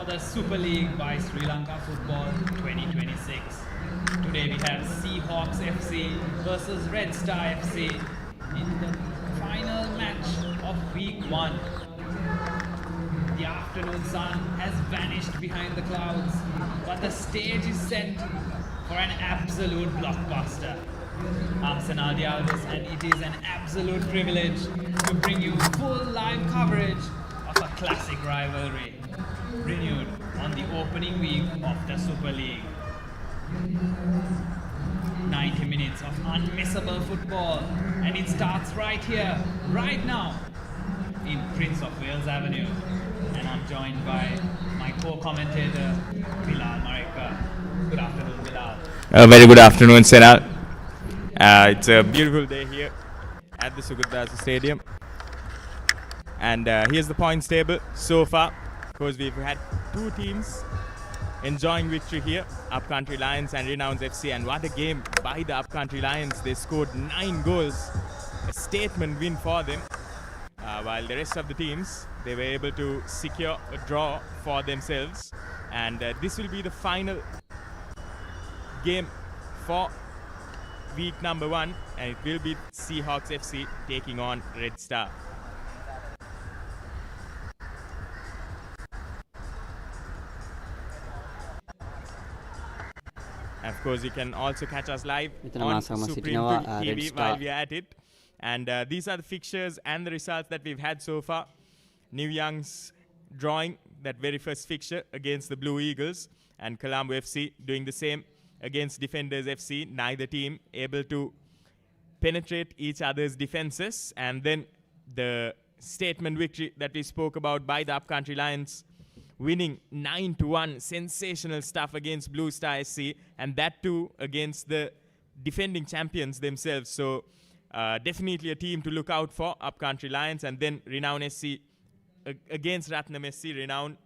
for the Super League by Sri Lanka Football 2026. Today we have Seahawks FC versus Red Star FC in the final match of week 1. The afternoon sun has vanished behind the clouds, but the stage is set for an absolute blockbuster. I'm Sanal Dialdos, and it is an absolute privilege to bring you full live coverage of a classic rivalry, renewed on the opening week of the Super League. 90 minutes of unmissable football, and it starts right here, right now, in Prince of Wales Avenue. And I'm joined by my co-commentator, Bilal Mareka. Good afternoon, Bilal. Very good afternoon, Senal. It's a beautiful day here at the Sugurdasa Stadium. And here's the points table so far. Of course, we've had two teams enjoying victory here, Upcountry Lions and Renowns FC. And what a game by the Upcountry Lions. They scored 9 goals, a statement win for them. While the rest of the teams, they were able to secure a draw for themselves. And this will be the final game for week number 1, and it will be Seahawks FC taking on Red Star. And of course, you can also catch us live on Supreme TV while we are at it. And these are the fixtures and the results that we've had so far. New Young's drawing that very first fixture against the Blue Eagles, and Colombo FC doing the same against Defenders FC. Neither team able to penetrate each other's defenses. And then the statement victory that we spoke about by the Upcountry Lions, winning 9-1, sensational stuff against Blue Star SC, and that too against the defending champions themselves. So definitely a team to look out for, Upcountry Lions. And then Renown SC against Ratnam SC. Renown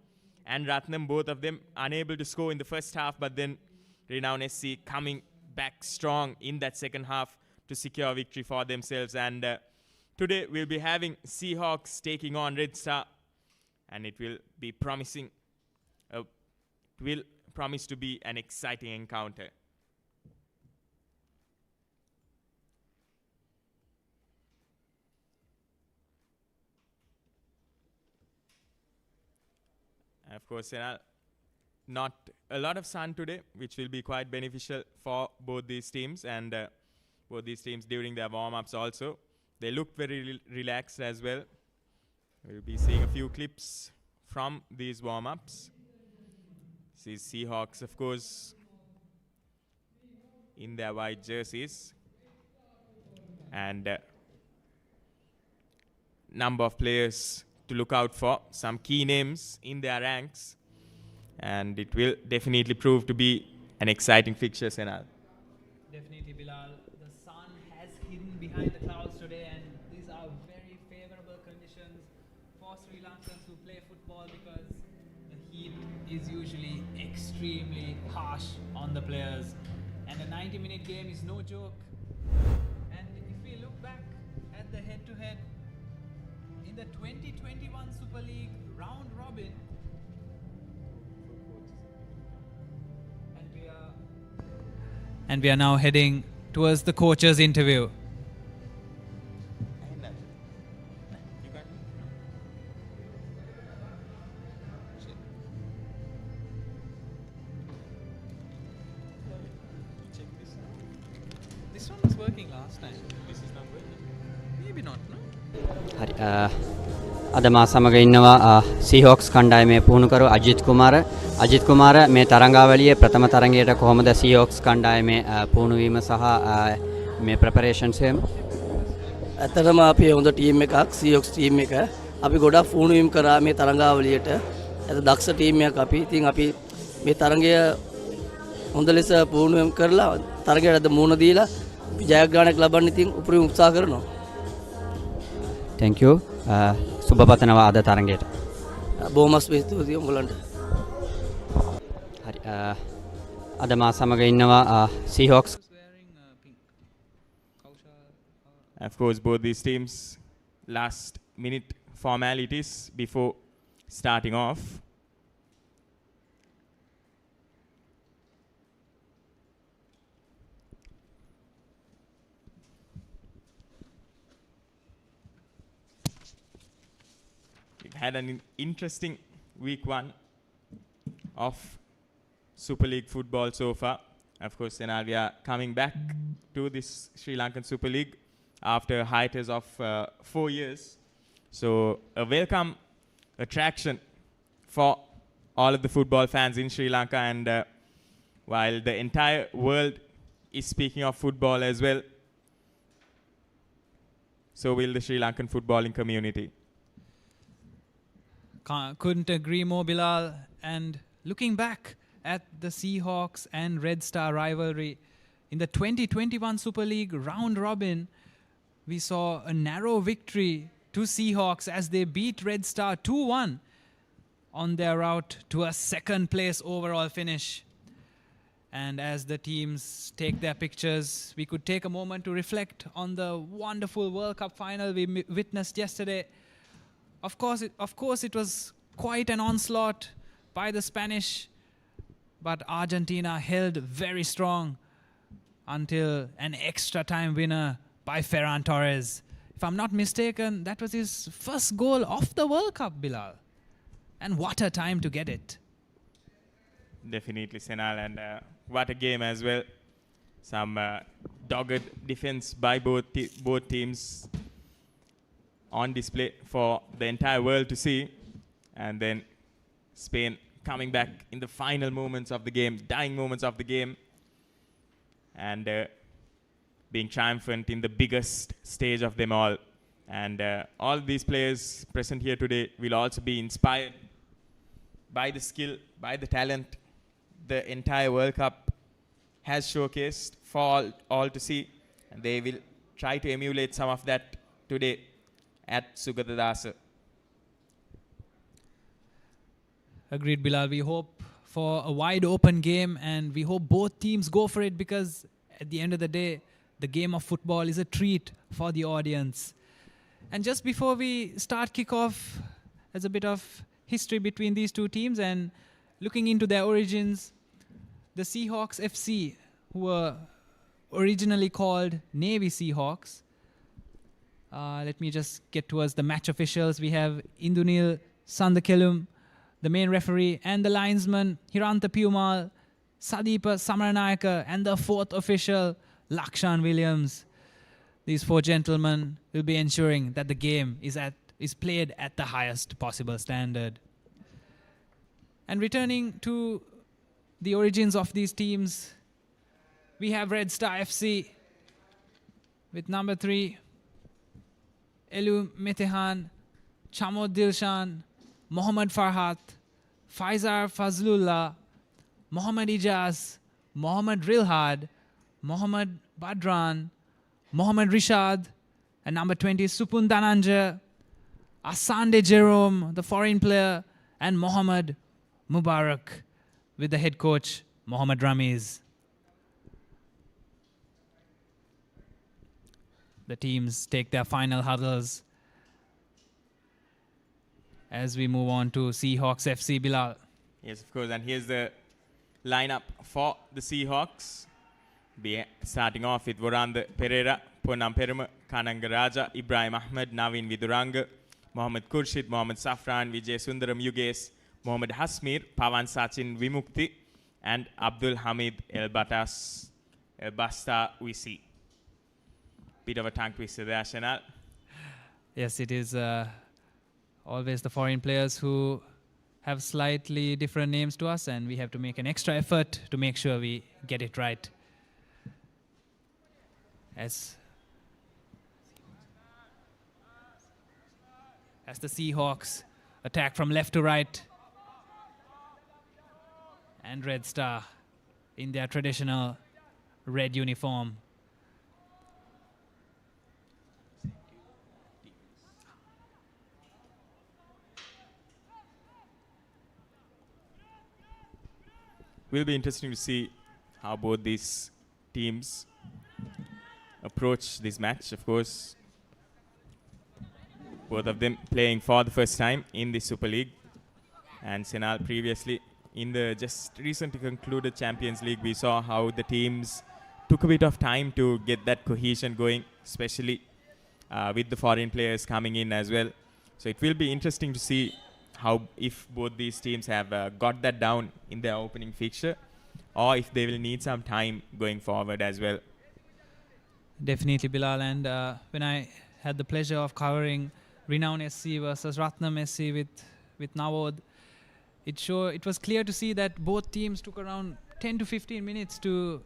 and Ratnam, both of them unable to score in the first half, but then Renown SC coming back strong in that second half to secure victory for themselves. And today we'll be having Seahawks taking on Red Star, and it will be promising. It will promise to be an exciting encounter. And of course, not a lot of sun today, which will be quite beneficial for both these teams, and both these teams during their warm-ups also. They looked very relaxed as well. We'll be seeing a few clips from these warm-ups. See Seahawks, of course, in their white jerseys. And number of players to look out for, some key names in their ranks. And it will definitely prove to be an exciting fixture, Senal. Definitely, Bilal. The sun has hidden behind the clouds today, and these are very favorable conditions for Sri Lankans who play football, because the heat is usually extremely harsh on the players. And a 90-minute game is no joke. And if we look back at the head-to-head in the 2021 Super League round robin, and we are now heading towards the coach's interview. This one was working last time. This is not working. Maybe not, no? අද මා සමග ඉන්නවා සීහොක්ස් කණ්ඩායමේ පුහුණුකරු අජිත් කුමාර මේ තරඟාවලියේ ප්‍රථම තරඟයට කොහොමද සීහොක්ස් කණ්ඩායමේ පුහුණුවීම සහ මේ ප්‍රෙපරේෂන්ස් එහෙම? ඇත්තටම අපි හොඳ ටීම් එකක්, සීහොක්ස් ටීම් එක. අපි ගොඩක් පුහුණුවීම් කරා මේ තරඟාවලියට. ඒක දක්ෂ ටීම් එකක් අපි. ඉතින් අපි මේ තරඟය හොඳ ලෙස පුහුණුවීම් කරලා තරඟයට අද මුහුණ දීලා ජයග්‍රහණයක් ලබන්න ඉතින් උපරිම උත්සාහ කරනවා. Thank you. සුබ පතනවා අද තරඟයට. බොහොම ස්තුතියි උඹලන්ට. හරි. අද මා සමග ඉන්නවා සීහොක්ස්. Of course, both these teams last minute formalities before starting off. had an interesting week 1 of Super League football so far. Of course, Senal, we are coming back to this Sri Lankan Super League after a hiatus of 4 years. So a welcome attraction for all of the football fans in Sri Lanka, and while the entire world is speaking of football as well, so will the Sri Lankan footballing community. Couldn't agree more, Bilal. And looking back at the Seahawks and Red Star rivalry in the 2021 Super League round robin, we saw a narrow victory to Seahawks as they beat Red Star 2-1 on their route to a second place overall finish. And as the teams take their pictures, we could take a moment to reflect on the wonderful World Cup final we witnessed yesterday. Of course, it was quite an onslaught by the Spanish, but Argentina held very strong until an extra time winner by Ferran Torres. If I'm not mistaken, that was his first goal of the World Cup, Bilal. And what a time to get it. Definitely, Senal, and what a game as well. Some dogged defense by both teams on display for the entire world to see. And then Spain coming back in the final moments of the game, dying moments of the game, and being triumphant in the biggest stage of them all. And all these players present here today will also be inspired by the skill, by the talent the entire World Cup has showcased for all to see. And they will try to emulate some of that today at Sugatadasa. Agreed, Bilal. We hope for a wide open game, and we hope both teams go for it, because at the end of the day, the game of football is a treat for the audience. And just before we start kickoff, there's a bit of history between these two teams, and looking into their origins, the Seahawks FC, who were originally called Navy Seahawks. Let me just get towards the match officials. We have Indunil Sandakelum, the main referee, and the linesman Hiranta Piumal, Sadeepa Samaranayaka, and the fourth official Lakshan Williams. These four gentlemen will be ensuring that the game is played at the highest possible standard. And returning to the origins of these teams, we have Red Star FC with number 3, Elu Metehan, Chamod Dilshan, Mohammad Farhat, Faizar Fazlullah, Mohammad Ijaz, Mohammad Rilhad, Mohammad Badran, Mohammad Rishad, and number 20, Supun Dananja, Asande Jerome, the foreign player, and Mohammad Mubarak, with the head coach, Mohammad Ramiz. The teams take their final huddles as we move on to Seahawks FC, Bilal. Yes, of course, and here's the lineup for the Seahawks. Starting off with Voranda Pereira, Ponam Peruma, Kananga Raja, Ibrahim Ahmed, Naveen Viduranga, Mohammad Kurshid, Mohammad Safran, Vijay Sundaram Yugesh, Mohammad Hasmir, Pawan Sachin Vimukti, and Abdul Hamid Elbasta Wisi. Bit of a tongue twister there, Shanal. Yes, it is always the foreign players who have slightly different names to us, and we have to make an extra effort to make sure we get it right. As the Seahawks attack from left to right, and Red Star in their traditional red uniform. Will be interesting to see how both these teams approach this match. Of course, both of them playing for the first time in the Super League. And Senal, previously in the just recently concluded Champions League, we saw how the teams took a bit of time to get that cohesion going, especially with the foreign players coming in as well. So it will be interesting to see how if both these teams have got that down in their opening fixture, or if they will need some time going forward as well. Definitely, Bilal. And when I had the pleasure of covering Renown SC versus Ratnam SC with Navod, it was clear to see that both teams took around 10 to 15 minutes to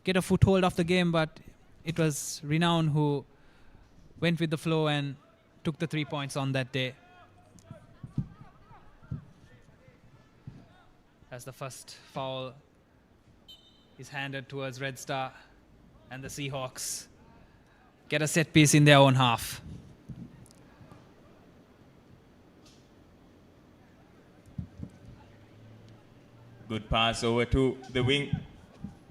get a foothold of the game, but it was Renown who went with the flow and took the 3 points on that day. As the first foul is handed towards Red Star, and the Seahawks get a set piece in their own half. Good pass over to the wing,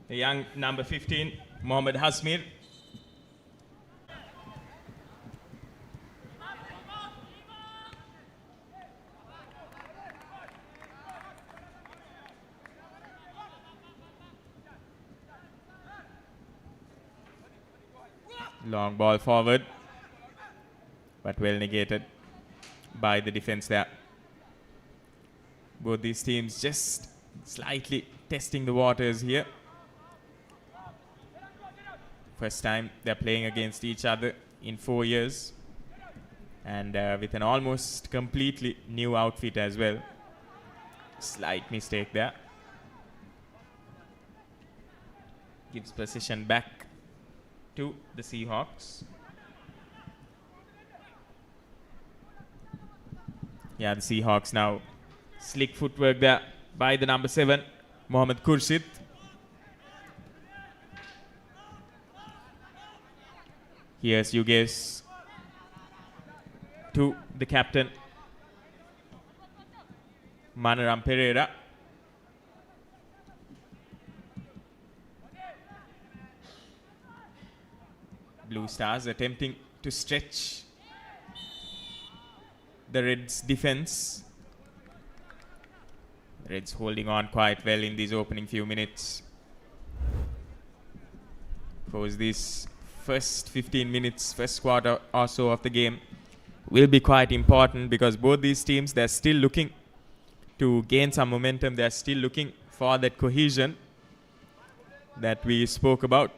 the young number 15, Mohammad Hasmir. Long ball forward, but well negated by the defense there. Both these teams just slightly testing the waters here. First time they're playing against each other in 4 years, and with an almost completely new outfit as well. Slight mistake there. Gives possession back to the Seahawks. Yeah, the Seahawks now. Slick footwork there by the number 7, Mohammad Khurshid. Here's Yuges to the captain, Manaram Pereira. Blue Stars attempting to stretch the Reds' defense. The Reds holding on quite well in these opening few minutes. Of course, this first 15 minutes, first quarter or so of the game will be quite important, because both these teams, they're still looking to gain some momentum. They're still looking for that cohesion that we spoke about.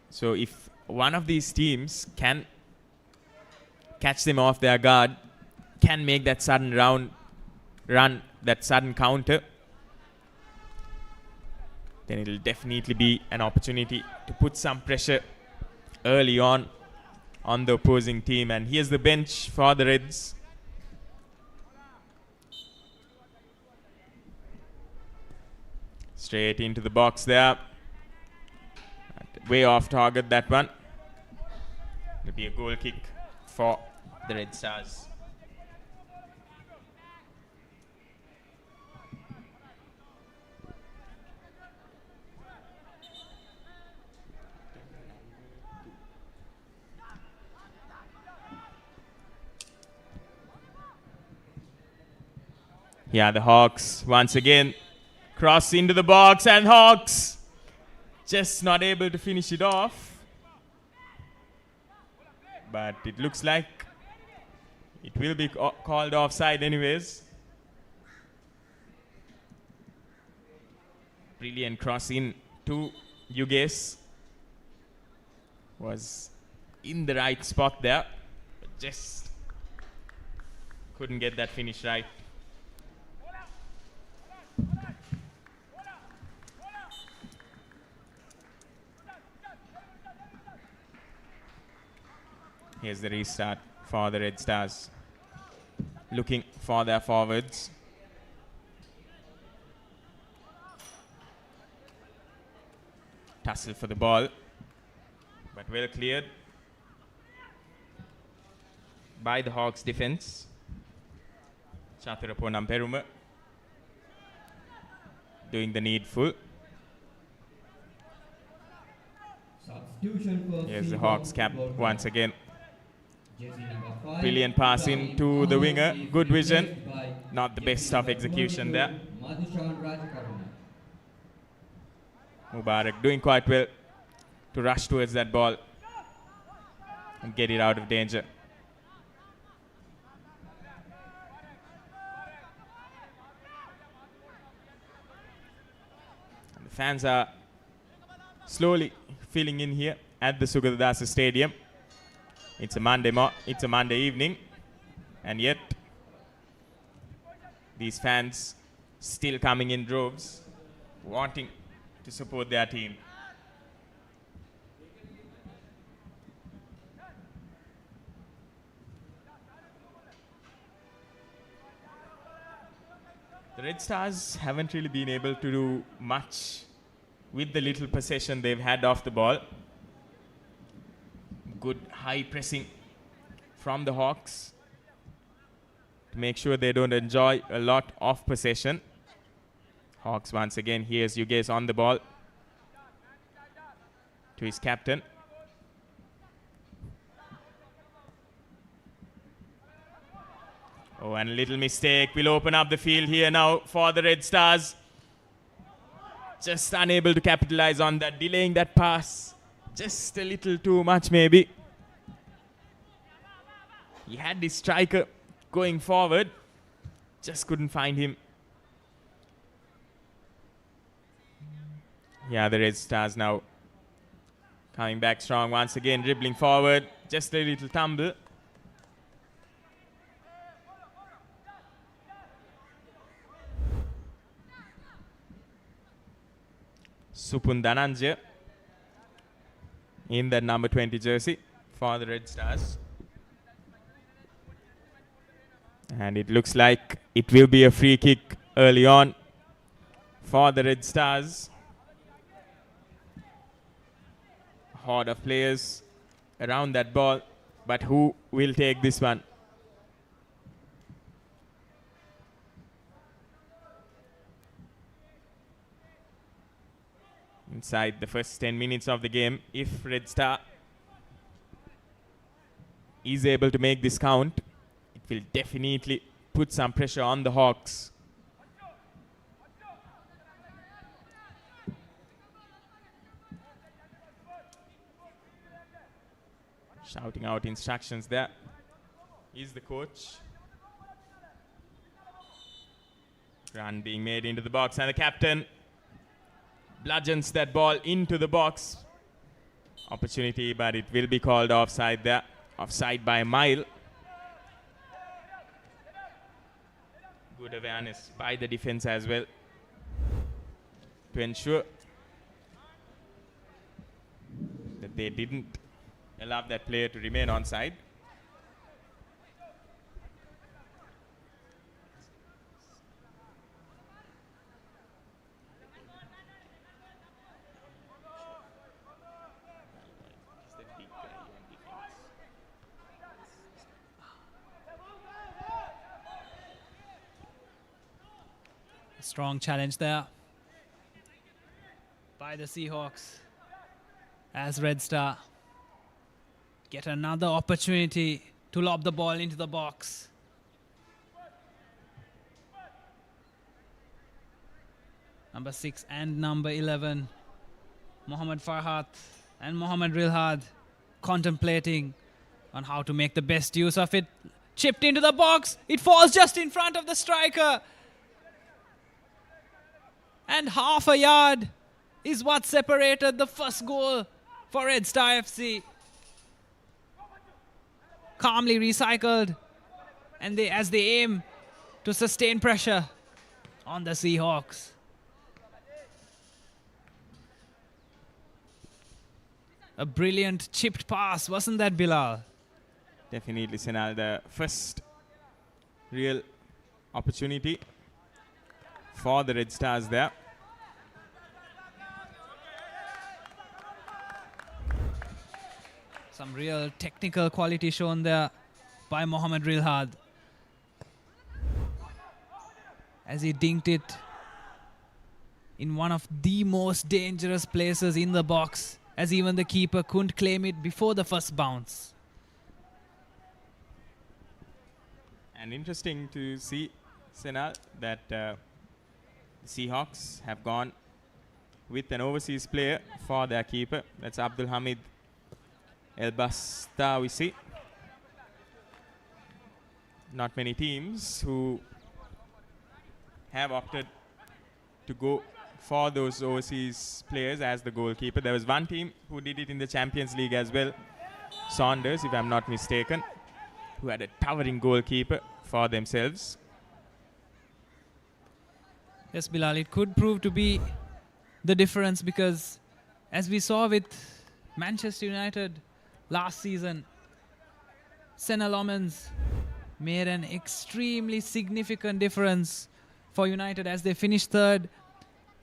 So if one of these teams can catch them off their guard, can make that sudden run, that sudden counter, then it'll definitely be an opportunity to put some pressure early on the opposing team. And here's the bench for the Reds. Straight into the box there. Way off target, that one. It'll be a goal kick for the Red Stars. Yeah, the Hawks once again cross into the box, and Hawks just not able to finish it off. But it looks like it will be called offside anyways. Brilliant cross in to Yuges. Was in the right spot there, but just couldn't get that finish right. Here's the restart for the Red Stars. Looking for their forwards. Tussle for the ball, but well cleared by the Hawks defense. Chathuraponam Peruma doing the needful. Here's the Hawks cap once again. Brilliant pass into the winger. Good vision. Not the best of execution there. Mubarak doing quite well to rush towards that ball and get it out of danger. fans are slowly filling in here at the Sugatadasa Stadium. It's a Monday evening, and yet these fans still coming in droves, wanting to support their team. The Red Stars haven't really been able to do much with the little possession they've had off the ball. Good high pressing from the Hawks to make sure they don't enjoy a lot of possession. Hawks once again, here's Yugesh on the ball to his captain. Oh, and a little mistake will open up the field here now for the Red Stars. Just unable to capitalize on that, delaying that pass. Just a little too much maybe. He had this striker going forward. Just couldn't find him. Yeah, the Red Stars now coming back strong once again, dribbling forward. Just a little tumble. Supun Dhananjaya in the number 20 jersey for the Red Stars. And it looks like it will be a free kick early on for the Red Stars. A horde of players around that ball, but who will take this one? Inside the first 10 minutes of the game, if Red Star is able to make this count, it will definitely put some pressure on the Hawks. Shouting out instructions there is the coach. Run being made into the box, and the captain bludgeons that ball into the box. Opportunity, but it will be called offside there. Offside by a mile. Good awareness by the defense as well to ensure that they didn't allow that player to remain onside. Strong challenge there by the Seahawks as Red Star get another opportunity to lob the ball into the box. Number 6 and number 11, Mohammad Farhat and Mohammad Rilhad contemplating on how to make the best use of it. Chipped into the box. It falls just in front of the striker. And half a yard is what separated the first goal for Red Star FC. Calmly recycled, and as they aim to sustain pressure on the Seahawks. A brilliant chipped pass, wasn't that, Bilal? Definitely, Senal. The first real opportunity for the Red Stars there. Some real technical quality shown there by Mohammad Rilhad as he dinked it in one of the most dangerous places in the box, as even the keeper couldn't claim it before the first bounce. And interesting to see, Senal, that the Seahawks have gone with an overseas player for their keeper. That's Abdul Hamid El Bastawisi. Not many teams who have opted to go for those overseas players as the goalkeeper. There was one team who did it in the Champions League as well, Saunders, if I'm not mistaken, who had a towering goalkeeper for themselves. Yes, Bilal, it could prove to be the difference because as we saw with Manchester United last season, Senna Lomans made an extremely significant difference for United as they finished third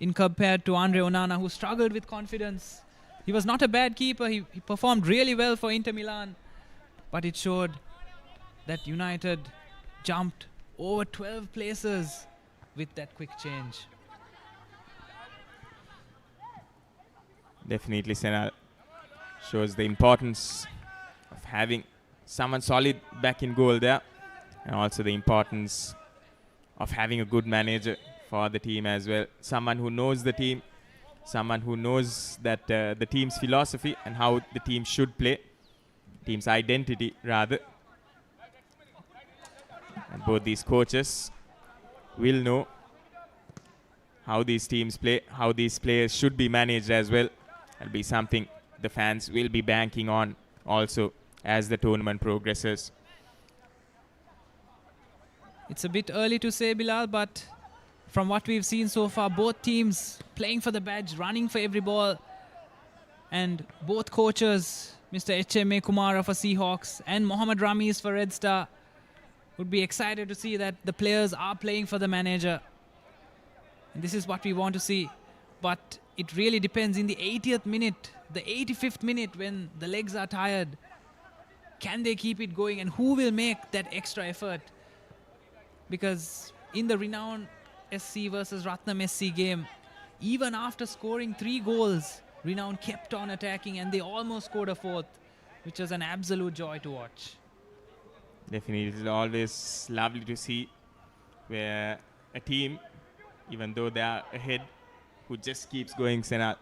in compared to Andre Onana, who struggled with confidence. He was not a bad keeper. He performed really well for Inter Milan, but it showed that United jumped over 12 places with that quick change. Definitely, Senna shows the importance of having someone solid back in goal there, and also the importance of having a good manager for the team as well. Someone who knows the team, someone who knows that the team's philosophy and how the team should play, team's identity rather. And both these coaches will know how these teams play, how these players should be managed as well. That'll be something the fans will be banking on also as the tournament progresses. It's a bit early to say, Bilal, but from what we've seen so far, both teams playing for the badge, running for every ball, and both coaches, Mr. H.M.A. Kumara for Seahawks and Mohammad Rameez for Red Star, would be excited to see that the players are playing for the manager. And this is what we want to see. But it really depends in the 80th minute, the 85th minute when the legs are tired. Can they keep it going, and who will make that extra effort? Because in the Renown SC versus Ratnam SC game, even after scoring 3 goals, Renown kept on attacking and they almost scored a 4th, which was an absolute joy to watch. Definitely, it's always lovely to see where a team, even though they are ahead, who just keeps going, Senat.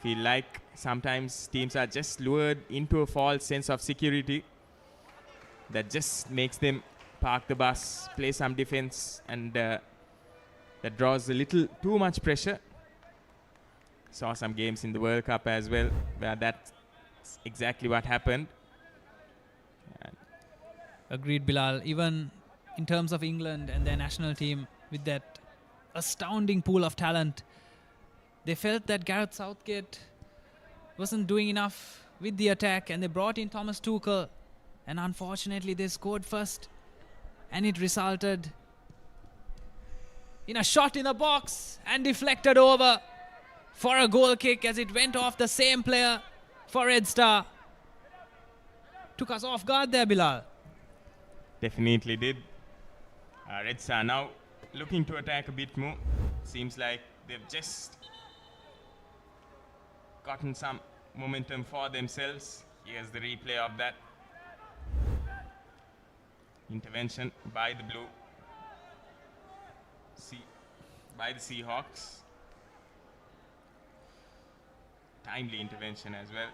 Feel like sometimes teams are just lured into a false sense of security that just makes them park the bus, play some defense, and that draws a little too much pressure. Saw some games in the World Cup as well where that's exactly what happened. Agreed, Bilal. Even in terms of England and their national team, with that astounding pool of talent, they felt that Gareth Southgate wasn't doing enough with the attack, and they brought in Thomas Tuchel, and unfortunately they scored first, and it resulted in a shot in the box and deflected over for a goal kick as it went off the same player for Red Star. Took us off guard there, Bilal. Definitely did. Red Star now looking to attack a bit more. Seems like they've just gotten some momentum for themselves. Here's the replay of that intervention by the blue, by the Seahawks. Timely intervention as well.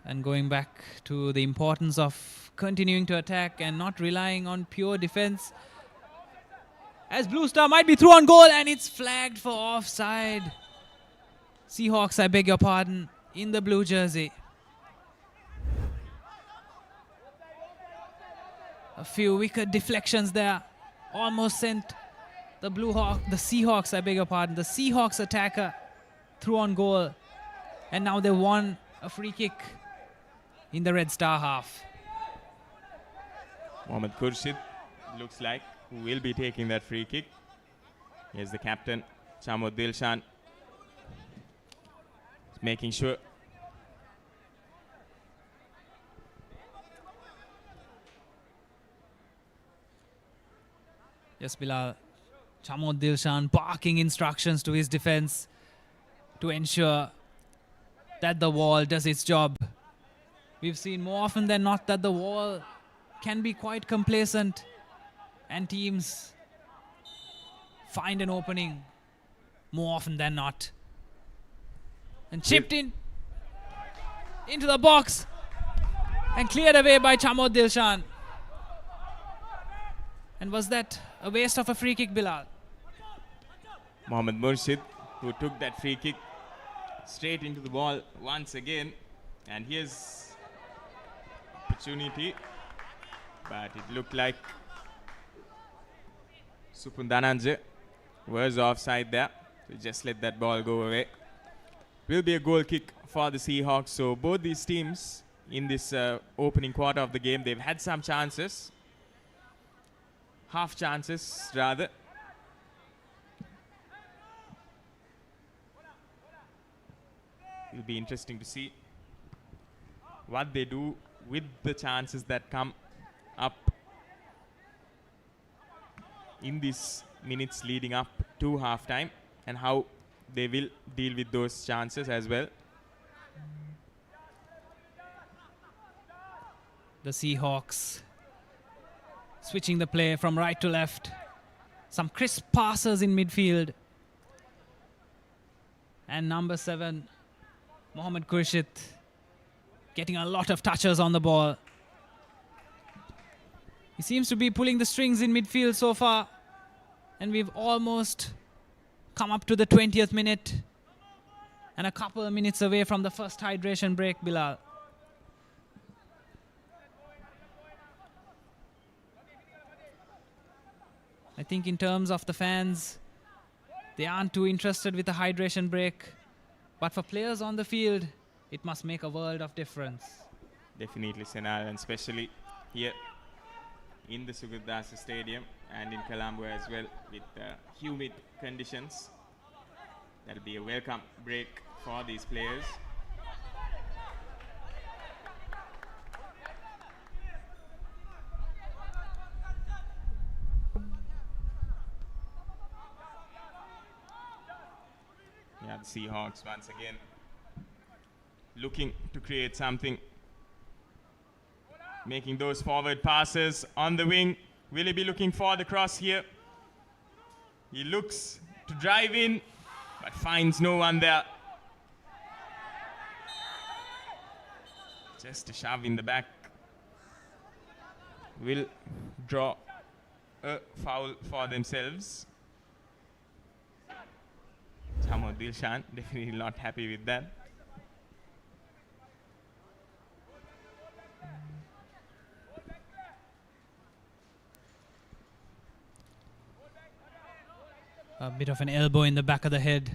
And going back to the importance of continuing to attack and not relying on pure defense, as Blue Star might be through on goal, and it's flagged for offside. Seahawks, I beg your pardon, in the blue jersey. A few wicked deflections there almost sent the Seahawks, I beg your pardon, the Seahawks attacker through on goal, and now they won a free kick in the Red Star half. Mohammad Khurshid looks like who will be taking that free kick. Here's the captain, Chamod Dilshan, making sure. Yes, Bilal. Chamod Dilshan barking instructions to his defense to ensure that the wall does its job. We've seen more often than not that the wall can be quite complacent and teams find an opening more often than not. And chipped in into the box and cleared away by Chamod Dilshan. And was that a waste of a free kick, Bilal? Mohammad Murshid, who took that free kick straight into the ball once again. And here's opportunity. But it looked like Supundananje was offside there. So just let that ball go away. Will be a goal kick for the Seahawks. So both these teams in this opening quarter of the game, they've had some chances. Half chances rather. It'll be interesting to see what they do with the chances that come up in these minutes leading up to halftime, and how they will deal with those chances as well. The Seahawks switching the play from right to left. Some crisp passes in midfield. And number 7, Mohammad Khurshid, getting a lot of touches on the ball. He seems to be pulling the strings in midfield so far. And we've almost come up to the 20th minute. And a couple of minutes away from the first hydration break, Bilal. I think in terms of the fans, they aren't too interested with the hydration break. But for players on the field, it must make a world of difference. Definitely, Senal, and especially here in the Sugurdasa Stadium and in Colombo as well, with humid conditions. That'll be a welcome break for these players. Yeah, the Seahawks once again looking to create something, making those forward passes on the wing. Will he be looking for the cross here? He looks to drive in, but finds no one there. Just a shove in the back will draw a foul for themselves. Jamo Dilshan definitely not happy with that. A bit of an elbow in the back of the head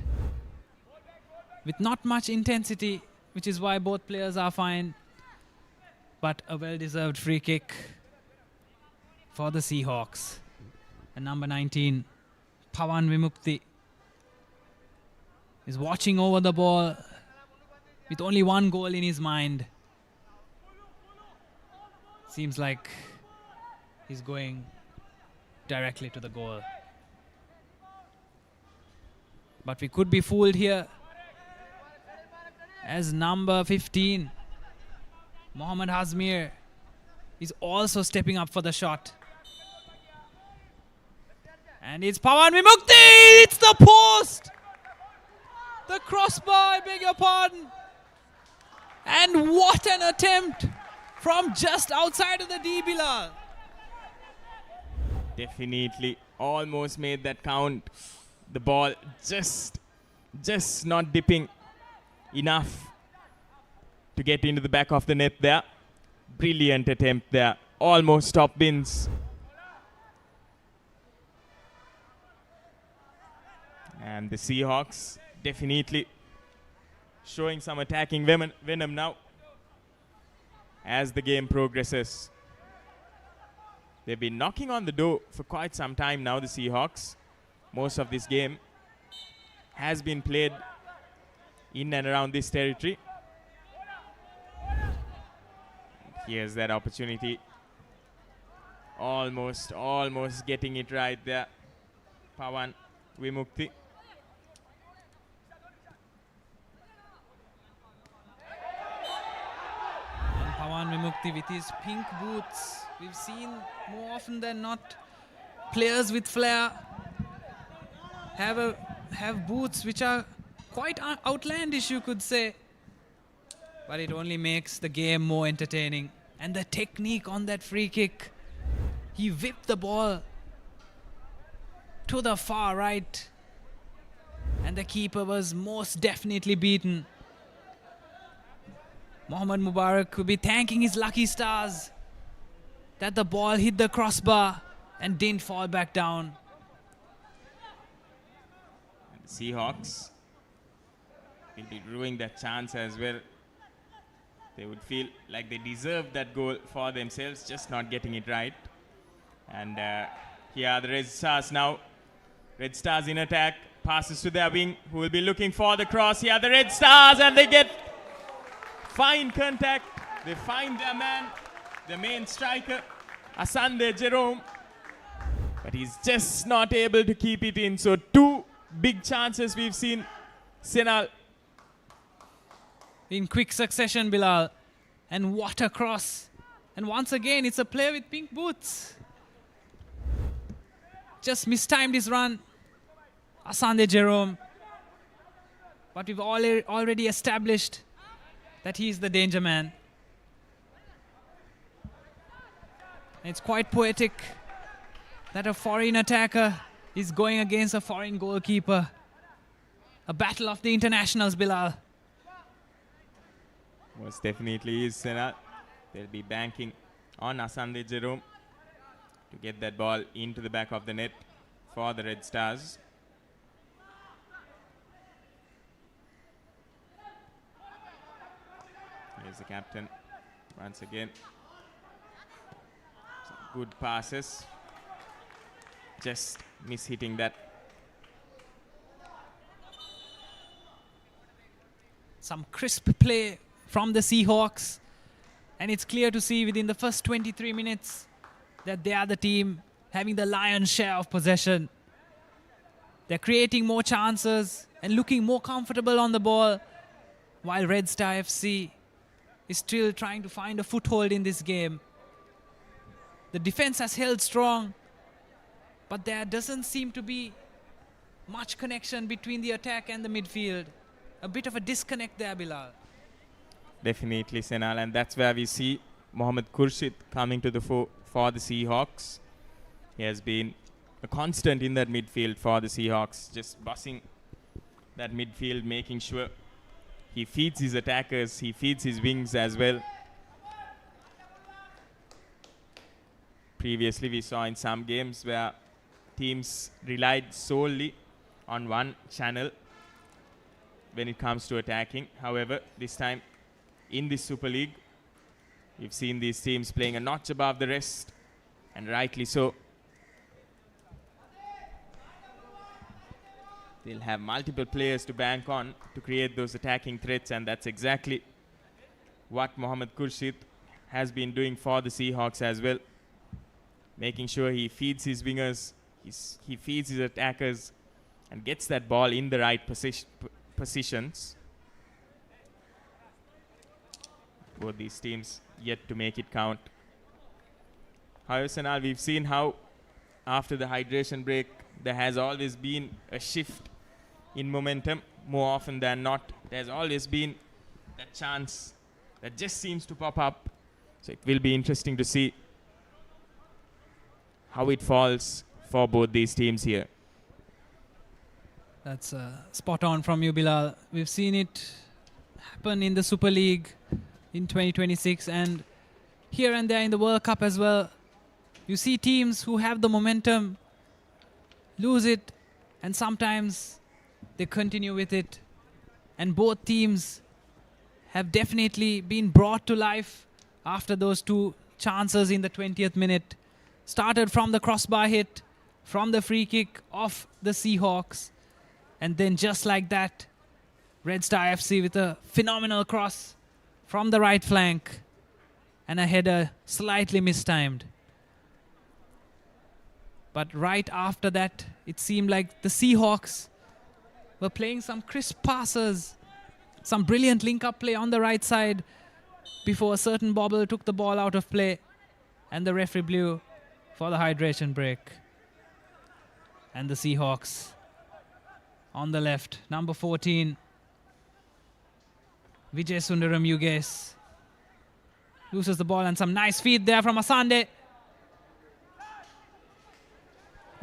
with not much intensity, which is why both players are fine. But a well-deserved free kick for the Seahawks. And number 19, Pawan Vimukti, is watching over the ball with only one goal in his mind. Seems like he's going directly to the goal. But we could be fooled here, as number 15, Mohammad Hazmir, is also stepping up for the shot. And it's Pawan Vimukti! It's the post! The crossbar, I beg your pardon. And what an attempt from just outside of the D, Bilal. Definitely almost made that count. The ball just not dipping enough to get into the back of the net there. Brilliant attempt there. Almost top bins. And the Seahawks definitely showing some attacking venom now as the game progresses. They've been knocking on the door for quite some time now, the Seahawks. Most of this game has been played in and around this territory. Here's that opportunity. Almost getting it right there. Pawan Vimukti. And Pawan Vimukti with his pink boots. We've seen more often than not players with flair have boots which are quite outlandish, you could say. But it only makes the game more entertaining. And the technique on that free kick. He whipped the ball to the far right. And the keeper was most definitely beaten. Mohammad Mubarak could be thanking his lucky stars that the ball hit the crossbar and didn't fall back down. And the Seahawks will be ruining that chance as well. They would feel like they deserve that goal for themselves, just not getting it right. And here are the Red Stars now. Red Stars in attack, passes to their wing, who will be looking for the cross. Here are the Red Stars, and they get fine contact. They find their man, the main striker, Asande Jerome. But he's just not able to keep it in. So 2 big chances we've seen Senal. In quick succession, Bilal. And what a cross. And once again, it's a player with pink boots. Just mistimed his run. Asande Jerome. But we've already established that he's the danger man. And it's quite poetic that a foreign attacker is going against a foreign goalkeeper. A battle of the internationals, Bilal. Most definitely is Senal. They'll be banking on Asande Jerome to get that ball into the back of the net for the Red Stars. Here's the captain once again. Some good passes. Just mishitting that. Some crisp play from the Seahawks. And it's clear to see within the first 23 minutes that they are the team having the lion's share of possession. They're creating more chances and looking more comfortable on the ball, while Red Star FC is still trying to find a foothold in this game. The defense has held strong, but there doesn't seem to be much connection between the attack and the midfield. A bit of a disconnect there, Bilal. Definitely, Senal, and that's where we see Mohammad Khurshid coming to the fore for the Seahawks. He has been a constant in that midfield for the Seahawks, just bossing that midfield, making sure he feeds his attackers, he feeds his wings as well. Previously, we saw in some games where teams relied solely on one channel when it comes to attacking. However, this time in this Super League, we've seen these teams playing a notch above the rest, and rightly so. They'll have multiple players to bank on to create those attacking threats, and that's exactly what Mohammad Khurshid has been doing for the Seahawks as well. Making sure he feeds his wingers, he feeds his attackers, and gets that ball in the right positions. Both these teams yet to make it count. However, Senal, we've seen how after the hydration break, there has always been a shift in momentum. More often than not, there's always been that chance that just seems to pop up. So it will be interesting to see how it falls for both these teams here. That's spot on from you, Bilal. We've seen it happen in the Super League in 2026 and here and there in the World Cup as well. You see teams who have the momentum lose it, and sometimes they continue with it. And both teams have definitely been brought to life after those 2 chances in the 20th minute. Started from the crossbar hit, from the free kick of the Seahawks. And then just like that, Red Star FC with a phenomenal cross from the right flank and a header slightly mistimed. But right after that, it seemed like the Seahawks were playing some crisp passes, some brilliant link-up play on the right side before a certain bobble took the ball out of play and the referee blew for the hydration break. And the Seahawks on the left, number 14, Vijay Sundaram Yugesh loses the ball and some nice feed there from Asande.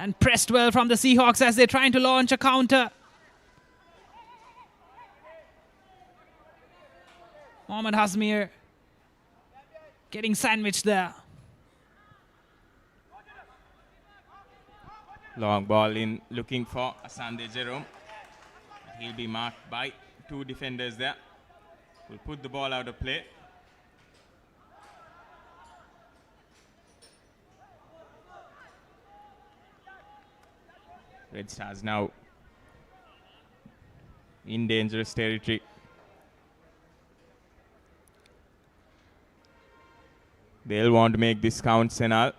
And pressed well from the Seahawks as they're trying to launch a counter. Mohammad Hasmir getting sandwiched there. Long ball in, looking for Asante Jerome. He'll be marked by 2 defenders there. Will put the ball out of play. Red Stars now in dangerous territory. They'll want to make this count, Senal.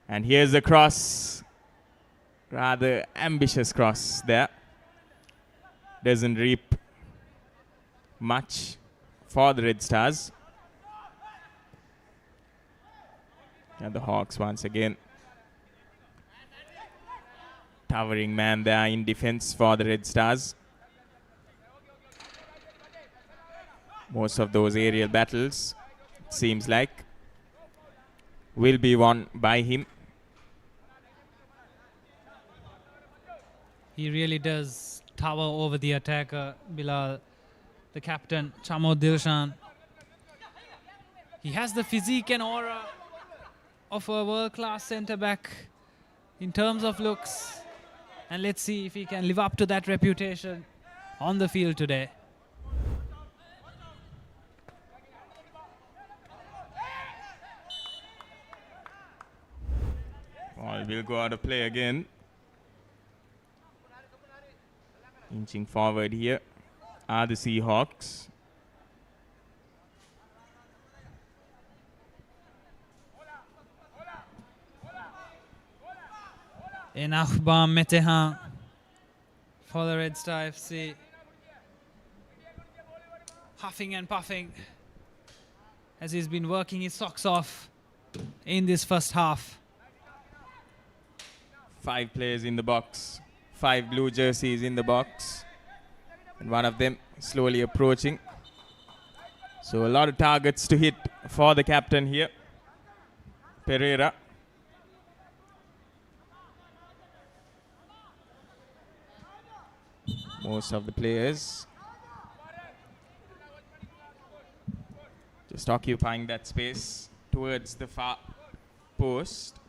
And here's the cross. Rather ambitious cross there. Doesn't reap much for the Red Stars. And the Hawks once again. Towering man there in defense for the Red Stars. Most of those aerial battles, it seems like, will be won by him. He really does tower over the attacker, Bilal, the captain, Chamo Dilshan. He has the physique and aura of a world-class centre-back in terms of looks. And let's see if he can live up to that reputation on the field today. Ball will go out of play again. Inching forward here are the Seahawks. Enachba Metehan for the Red Star FC. Huffing and puffing as he's been working his socks off in this first half. 5 players in the box. 5 blue jerseys in the box. And one of them slowly approaching. So a lot of targets to hit for the captain here, Pereira. Most of the players just occupying that space towards the far post.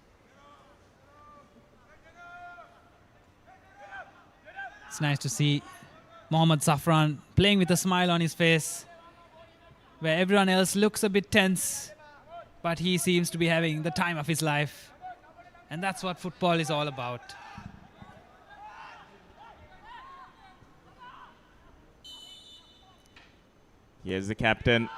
It's nice to see Mohammad Safran playing with a smile on his face, where everyone else looks a bit tense, but he seems to be having the time of his life. And that's what football is all about. Here's the captain.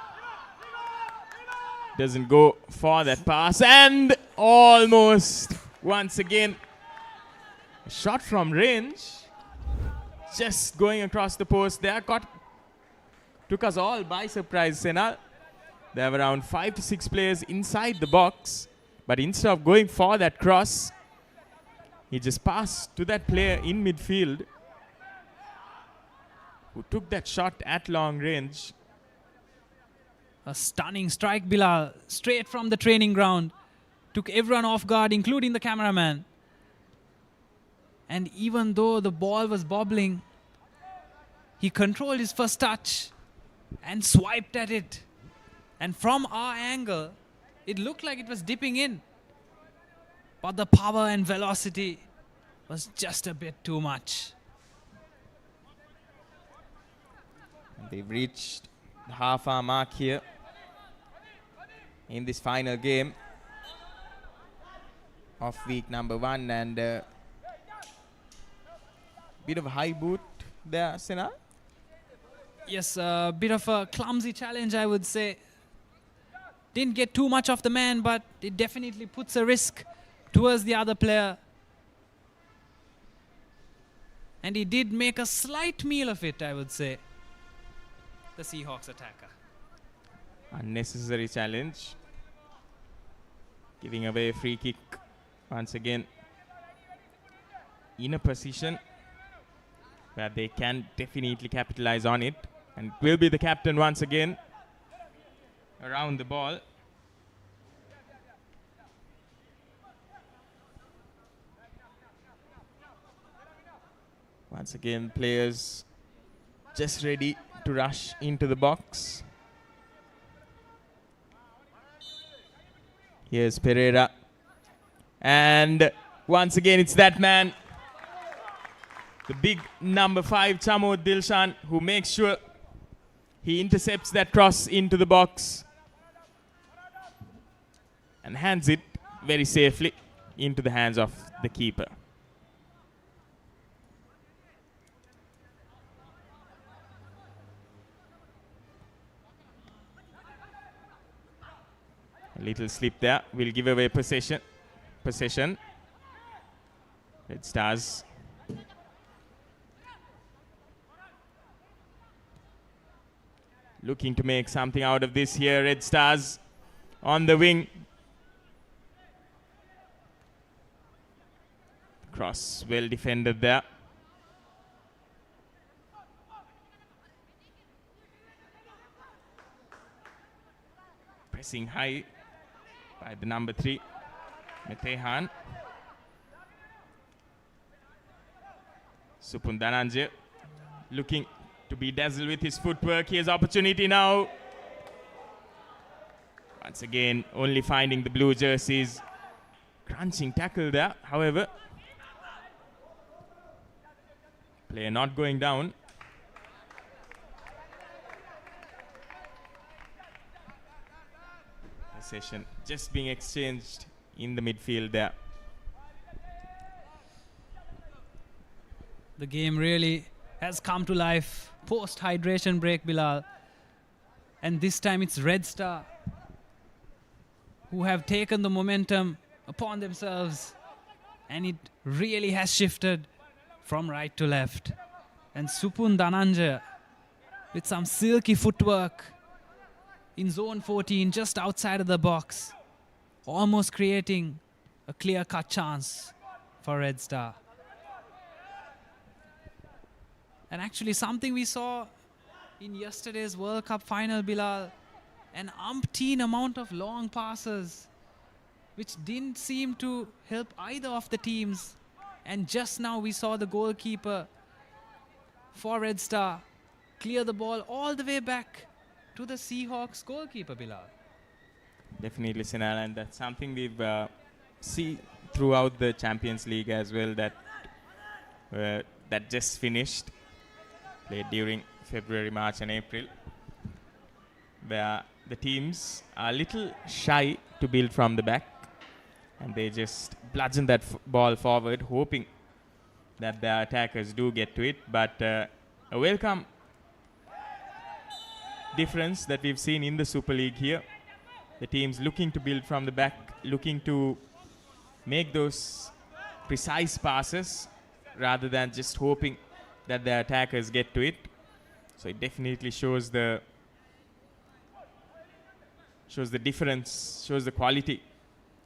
Doesn't go for that pass, and almost once again a shot from range, just going across the post there. Took us all by surprise, Senal. There were around 5 to 6 players inside the box, but instead of going for that cross, he just passed to that player in midfield who took that shot at long range. A stunning strike, Bilal, straight from the training ground. Took everyone off guard, including the cameraman. And even though the ball was bobbling, he controlled his first touch and swiped at it. And from our angle, it looked like it was dipping in. But the power and velocity was just a bit too much. They've reached the half-hour mark here in this final game of week number 1, and bit of a high boot there, Sena. Yes, a bit of a clumsy challenge, I would say. Didn't get too much of the man, but it definitely puts a risk towards the other player. And he did make a slight meal of it, I would say, the Seahawks attacker. Unnecessary challenge. Giving away a free kick once again in a position where they can definitely capitalize on it. And it will be the captain once again around the ball. Once again, players just ready to rush into the box. Here's Pereira. And once again, it's that man, the big number 5, Chamod Dilshan, who makes sure he intercepts that cross into the box and hands it very safely into the hands of the keeper. A little slip there will give away possession. Red Stars looking to make something out of this here. Red Stars on the wing. Cross well defended there. Pressing high by the number 3, Metehan. Supun Dhananjaya looking to be dazzled with his footwork. Here's opportunity now. Once again, only finding the blue jerseys. Crunching tackle there, however. Player not going down. Possession just being exchanged in the midfield there. The game really has come to life post-hydration break, Bilal. And this time it's Red Star who have taken the momentum upon themselves, and it really has shifted from right to left. And Supun Dhananjaya with some silky footwork in zone 14, just outside of the box, almost creating a clear-cut chance for Red Star. And actually something we saw in yesterday's World Cup final, Bilal, an umpteen amount of long passes which didn't seem to help either of the teams. And just now we saw the goalkeeper for Red Star clear the ball all the way back to the Seahawks goalkeeper, Bilal. Definitely, Sinal, and that's something we've seen throughout the Champions League as well, that just finished, played during February, March and April, where the teams are a little shy to build from the back, and they just bludgeon that ball forward, hoping that their attackers do get to it. But a welcome difference that we've seen in the Super League here. The teams looking to build from the back, looking to make those precise passes rather than just hoping that their attackers get to it. So it definitely shows the difference, shows the quality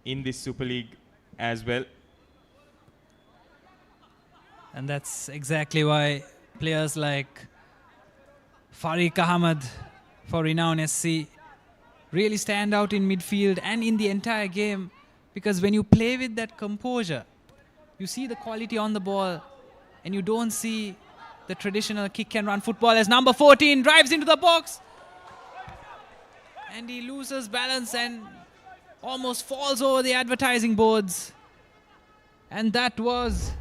in this Super League as well. And that's exactly why players like Farik Ahmed for Renown SC really stand out in midfield and in the entire game, because when you play with that composure, you see the quality on the ball and you don't see the traditional kick and run football as number 14 drives into the box and he loses balance and almost falls over the advertising boards. And that was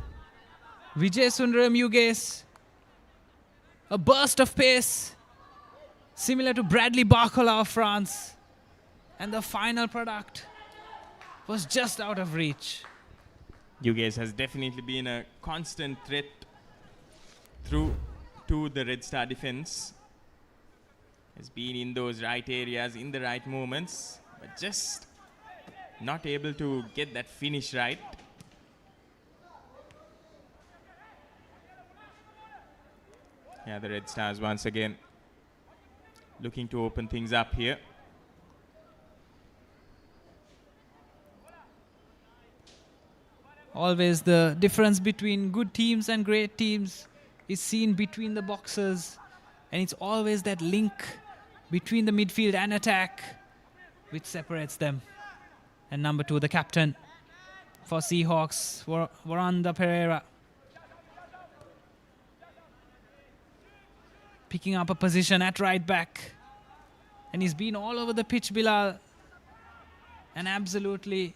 Vijay Sundaram Yugesh. A burst of pace similar to Bradley Barcola of France. And the final product was just out of reach. Yugesh has definitely been a constant threat through to the Red Star defense. Has been in those right areas, in the right moments, but just not able to get that finish right. Yeah, the Red Stars once again looking to open things up here. Always the difference between good teams and great teams is seen between the boxes, and it's always that link between the midfield and attack which separates them. And number 2, the captain for Seahawks, Waranda Pereira. picking up a position at right back. And he's been all over the pitch, Bilal. An absolutely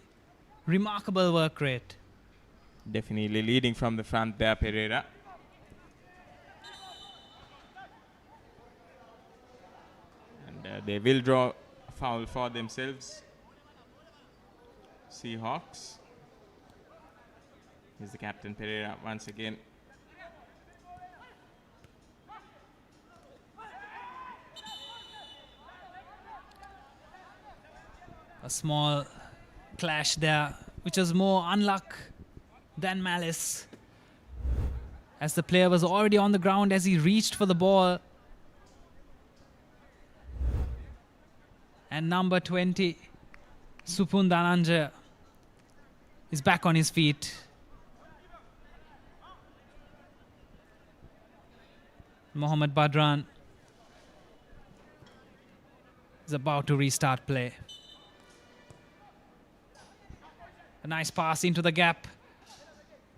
remarkable work rate. Definitely leading from the front there, Pereira. And they will draw a foul for themselves. Seahawks. Here's the captain, Pereira, once again. A small clash there, which was more unluck than malice, as the player was already on the ground as he reached for the ball. And number 20, Supun Dhananjaya, is back on his feet. Mohammad Badran is about to restart play. A nice pass into the gap.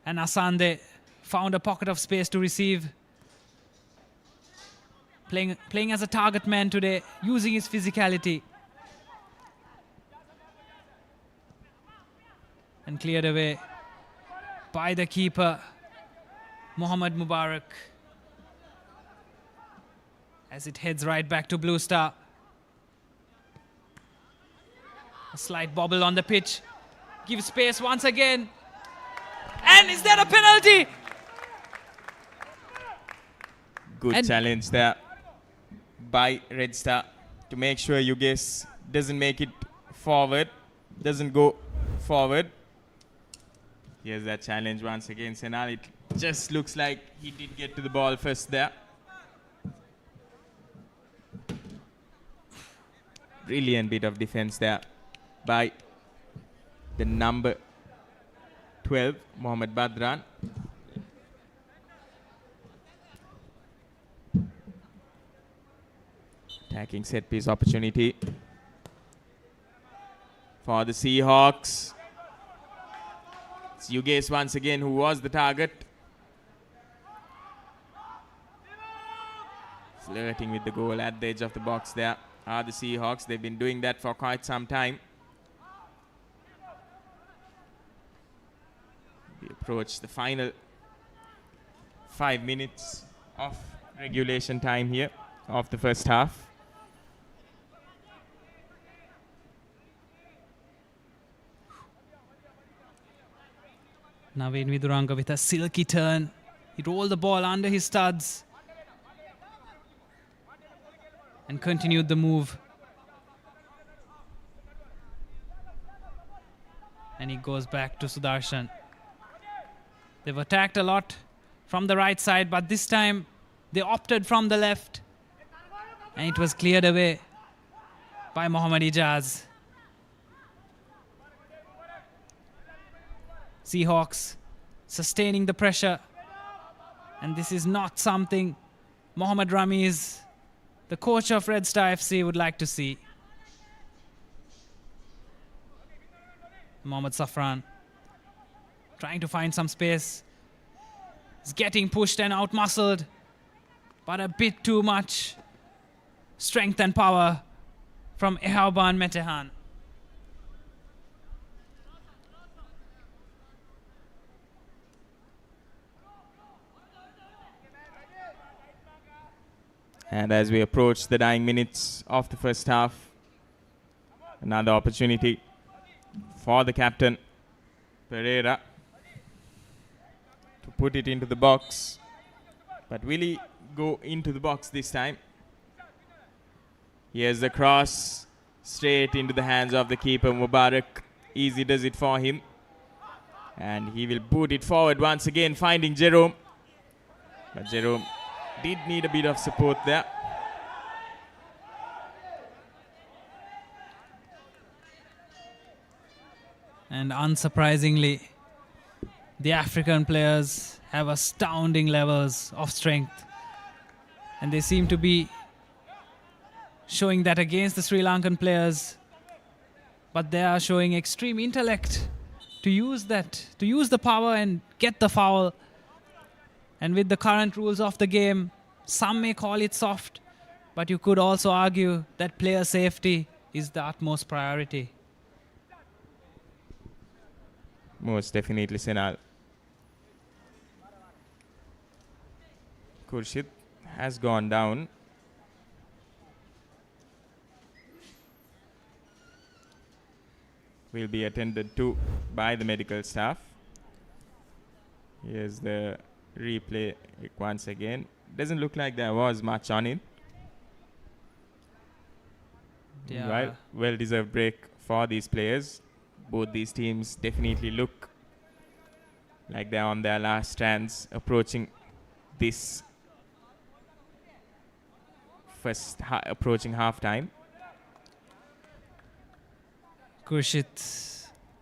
And Asande found a pocket of space to receive. Playing as a target man today, using his physicality. And cleared away by the keeper, Mohammad Mubarak. As it heads right back to Blue Star. A slight bobble on the pitch. Gives space once again. And is that a penalty? Good challenge there by Red Star to make sure Yugesh doesn't make it forward, doesn't go forward. Here's that challenge once again, Senal. It just looks like he did get to the ball first there. Brilliant bit of defense there by the number 12, Mohammad Badran. Attacking set piece opportunity for the Seahawks. It's Yugesh once again who was the target. Flirting with the goal at the edge of the box there are the Seahawks. They've been doing that for quite some time. We approach the final 5 minutes of regulation time here of the first half. Naveen Viduranga with a silky turn. He rolled the ball under his studs and continued the move. And he goes back to Sudarshan. They've attacked a lot from the right side, but this time they opted from the left. And it was cleared away by Mohammad Ijaz. Seahawks sustaining the pressure. And this is not something Mohammad Ramiz, the coach of Red Star FC, would like to see. Mohammad Safran trying to find some space. He's getting pushed and out-muscled, but a bit too much strength and power from Ehauban Metehan. And as we approach the dying minutes of the first half, another opportunity for the captain, Pereira, to put it into the box. But will he go into the box this time? Here's the cross, straight into the hands of the keeper, Mubarak. Easy does it for him. And he will boot it forward once again, finding Jerome. But Jerome did need a bit of support there. And unsurprisingly, the African players have astounding levels of strength. And they seem to be showing that against the Sri Lankan players. But they are showing extreme intellect to use the power and get the foul. And with the current rules of the game, Some may call it soft, but you could also argue that player safety is the utmost priority. Most definitely, Senal. Khurshid has gone down. Will be attended to by the medical staff. Here's the replay once again. Doesn't look like there was much on it. Yeah. Well-deserved break for these players. Both these teams definitely look like they're on their last strands, approaching this approaching half-time. Khurshid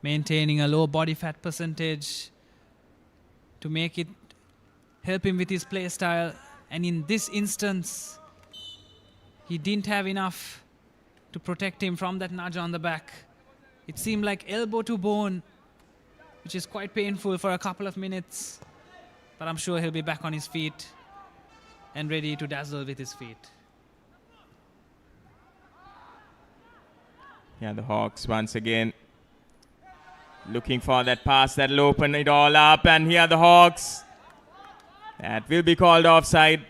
maintaining a low body fat percentage to make it help him with his play style, and in this instance he didn't have enough to protect him from that nudge on the back. It seemed like elbow to bone, which is quite painful for a couple of minutes, but I'm sure he'll be back on his feet and ready to dazzle with his feet. Yeah, the Hawks once again looking for that pass that'll open it all up, and here the Hawks. That will be called offside.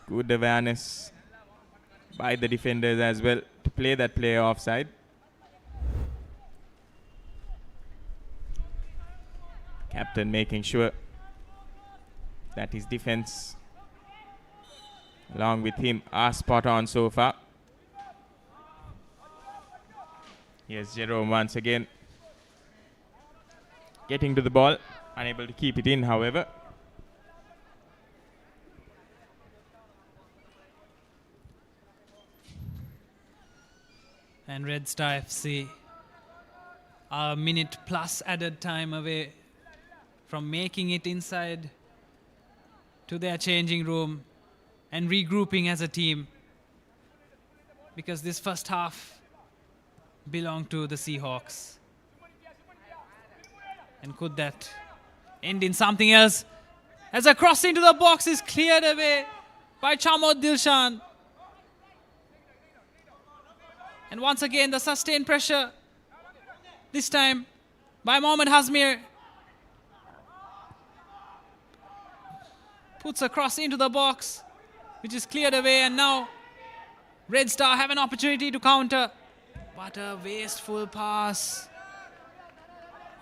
Good awareness by the defenders as well to play that player offside. Captain making sure that his defense along with him are spot on so far. Here's Jerome once again getting to the ball, unable to keep it in, however. And Red Star FC a minute plus added time away from making it inside to their changing room and regrouping as a team, because this first half belonged to the Seahawks. And could that end in something else? As a cross into the box is cleared away by Chamod Dilshan. And once again, the sustained pressure, this time by Mohammad Hazmir. Puts a cross into the box, which is cleared away, and now Red Star have an opportunity to counter. But a wasteful pass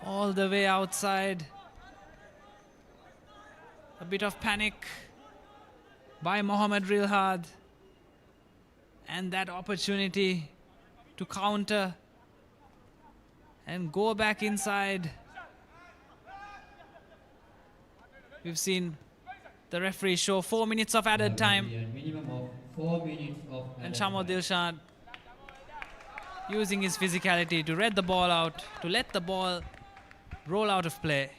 all the way outside. A bit of panic by Mohammad Rilhad, and that opportunity to counter and go back inside. We've seen the referee show 4 minutes of added time. Minimum of 4 minutes of And Chamod Dilshan using his physicality to read the ball out, to let the ball roll out of play.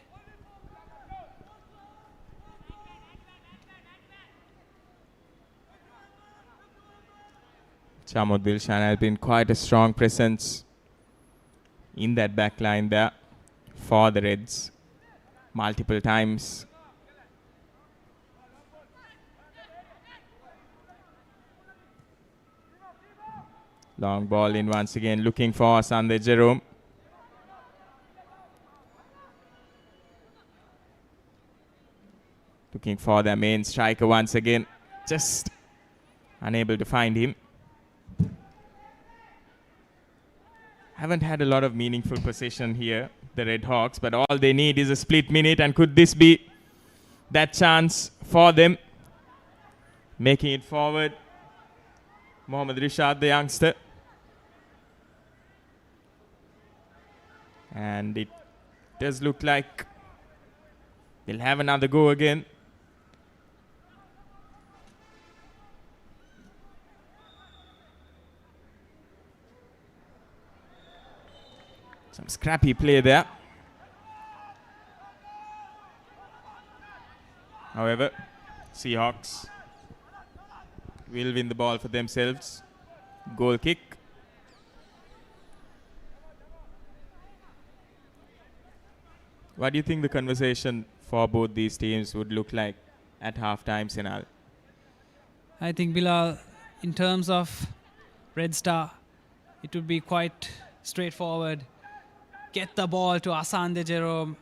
Chamod Dilshan has been quite a strong presence in that back line there for the Reds multiple times. Long ball in once again, looking for Sunday Jerome. Looking for their main striker once again, just unable to find him. Haven't had a lot of meaningful possession here, the Red Hawks, but all they need is a split minute, and could this be that chance for them? Making it forward, Mohammad Rishad, the youngster. And it does look like they'll have another go again. Some scrappy play there. However, Seahawks will win the ball for themselves. Goal kick. What do you think the conversation for both these teams would look like at halftime, Senal? I think, Bilal, in terms of Red Star, it would be quite straightforward. Get the ball to Asante Jerome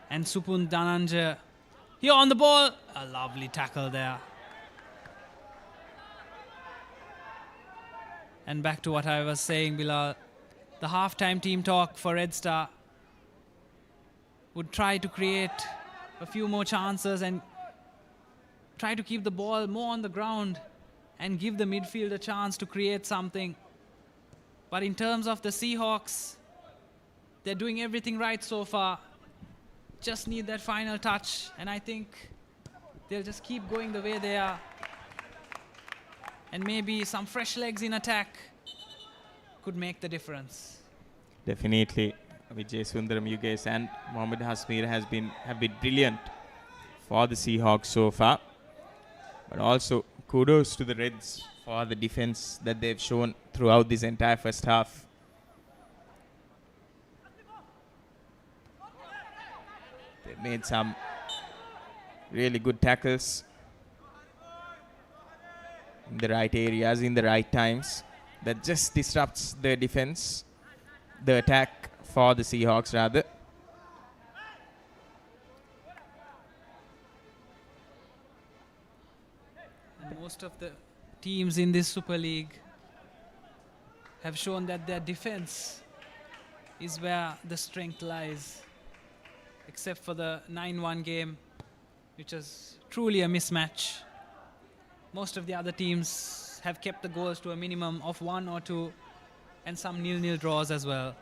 and Supun Dhananjaya. Here on the ball, a lovely tackle there. And back to what I was saying, Bilal, the halftime team talk for Red Star would try to create a few more chances and try to keep the ball more on the ground and give the midfield a chance to create something. But in terms of the Seahawks, they're doing everything right so far. Just need that final touch, and I think they'll just keep going the way they are. And maybe some fresh legs in attack could make the difference. Definitely. Vijay Sundaram Yugesh and Mohammad Hasmir have been brilliant for the Seahawks so far. But also kudos to the Reds for the defense that they've shown throughout this entire first half. They've made some really good tackles in the right areas, in the right times. That just disrupts the defense, the attack for the Seahawks rather. And most of the teams in this Super League have shown that their defense is where the strength lies, except for the 9-1 game, which was truly a mismatch. Most of the other teams have kept the goals to a minimum of 1 or 2 and some 0-0 draws as well.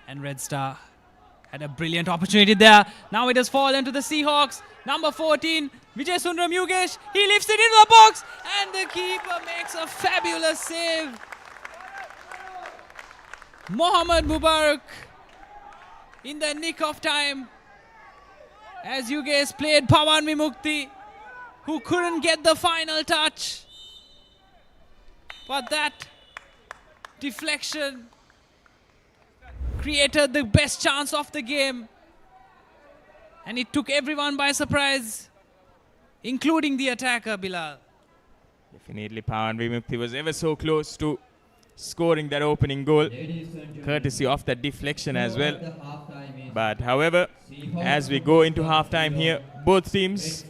And Red Star had a brilliant opportunity there. Now it has fallen to the Seahawks. Number 14, Vijay Sundaram Yugesh. He lifts it into the box and the keeper makes a fabulous save. Mohammad Mubarak in the nick of time as Yugesh played Pawan Vimukti, who couldn't get the final touch. But that deflection created the best chance of the game. And it took everyone by surprise, including the attacker, Bilal. Definitely Pawan Vimukti was ever so close to scoring that opening goal, courtesy of that deflection as well. But however, as we go into halftime here, both teams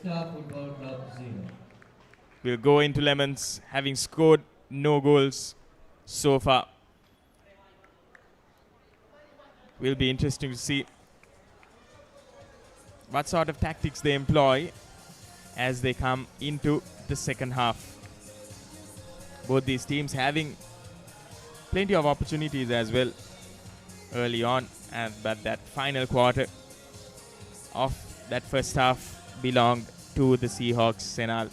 will go into Lemons having scored no goals so far. Will be interesting to see what sort of tactics they employ as they come into the second half. Both these teams having plenty of opportunities as well early on, but that final quarter of that first half belonged to the Seahawks. Senal,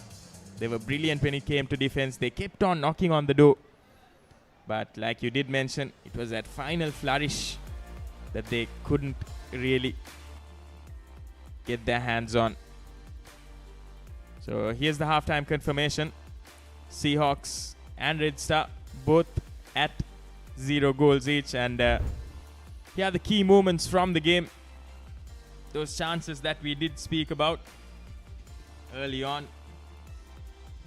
they were brilliant when it came to defense. They kept on knocking on the door, but like you did mention, it was that final flourish that they couldn't really get their hands on. So here's the halftime confirmation. Seahawks and Red Star both at 0 goals each, and here are the key moments from the game. Those chances that we did speak about early on.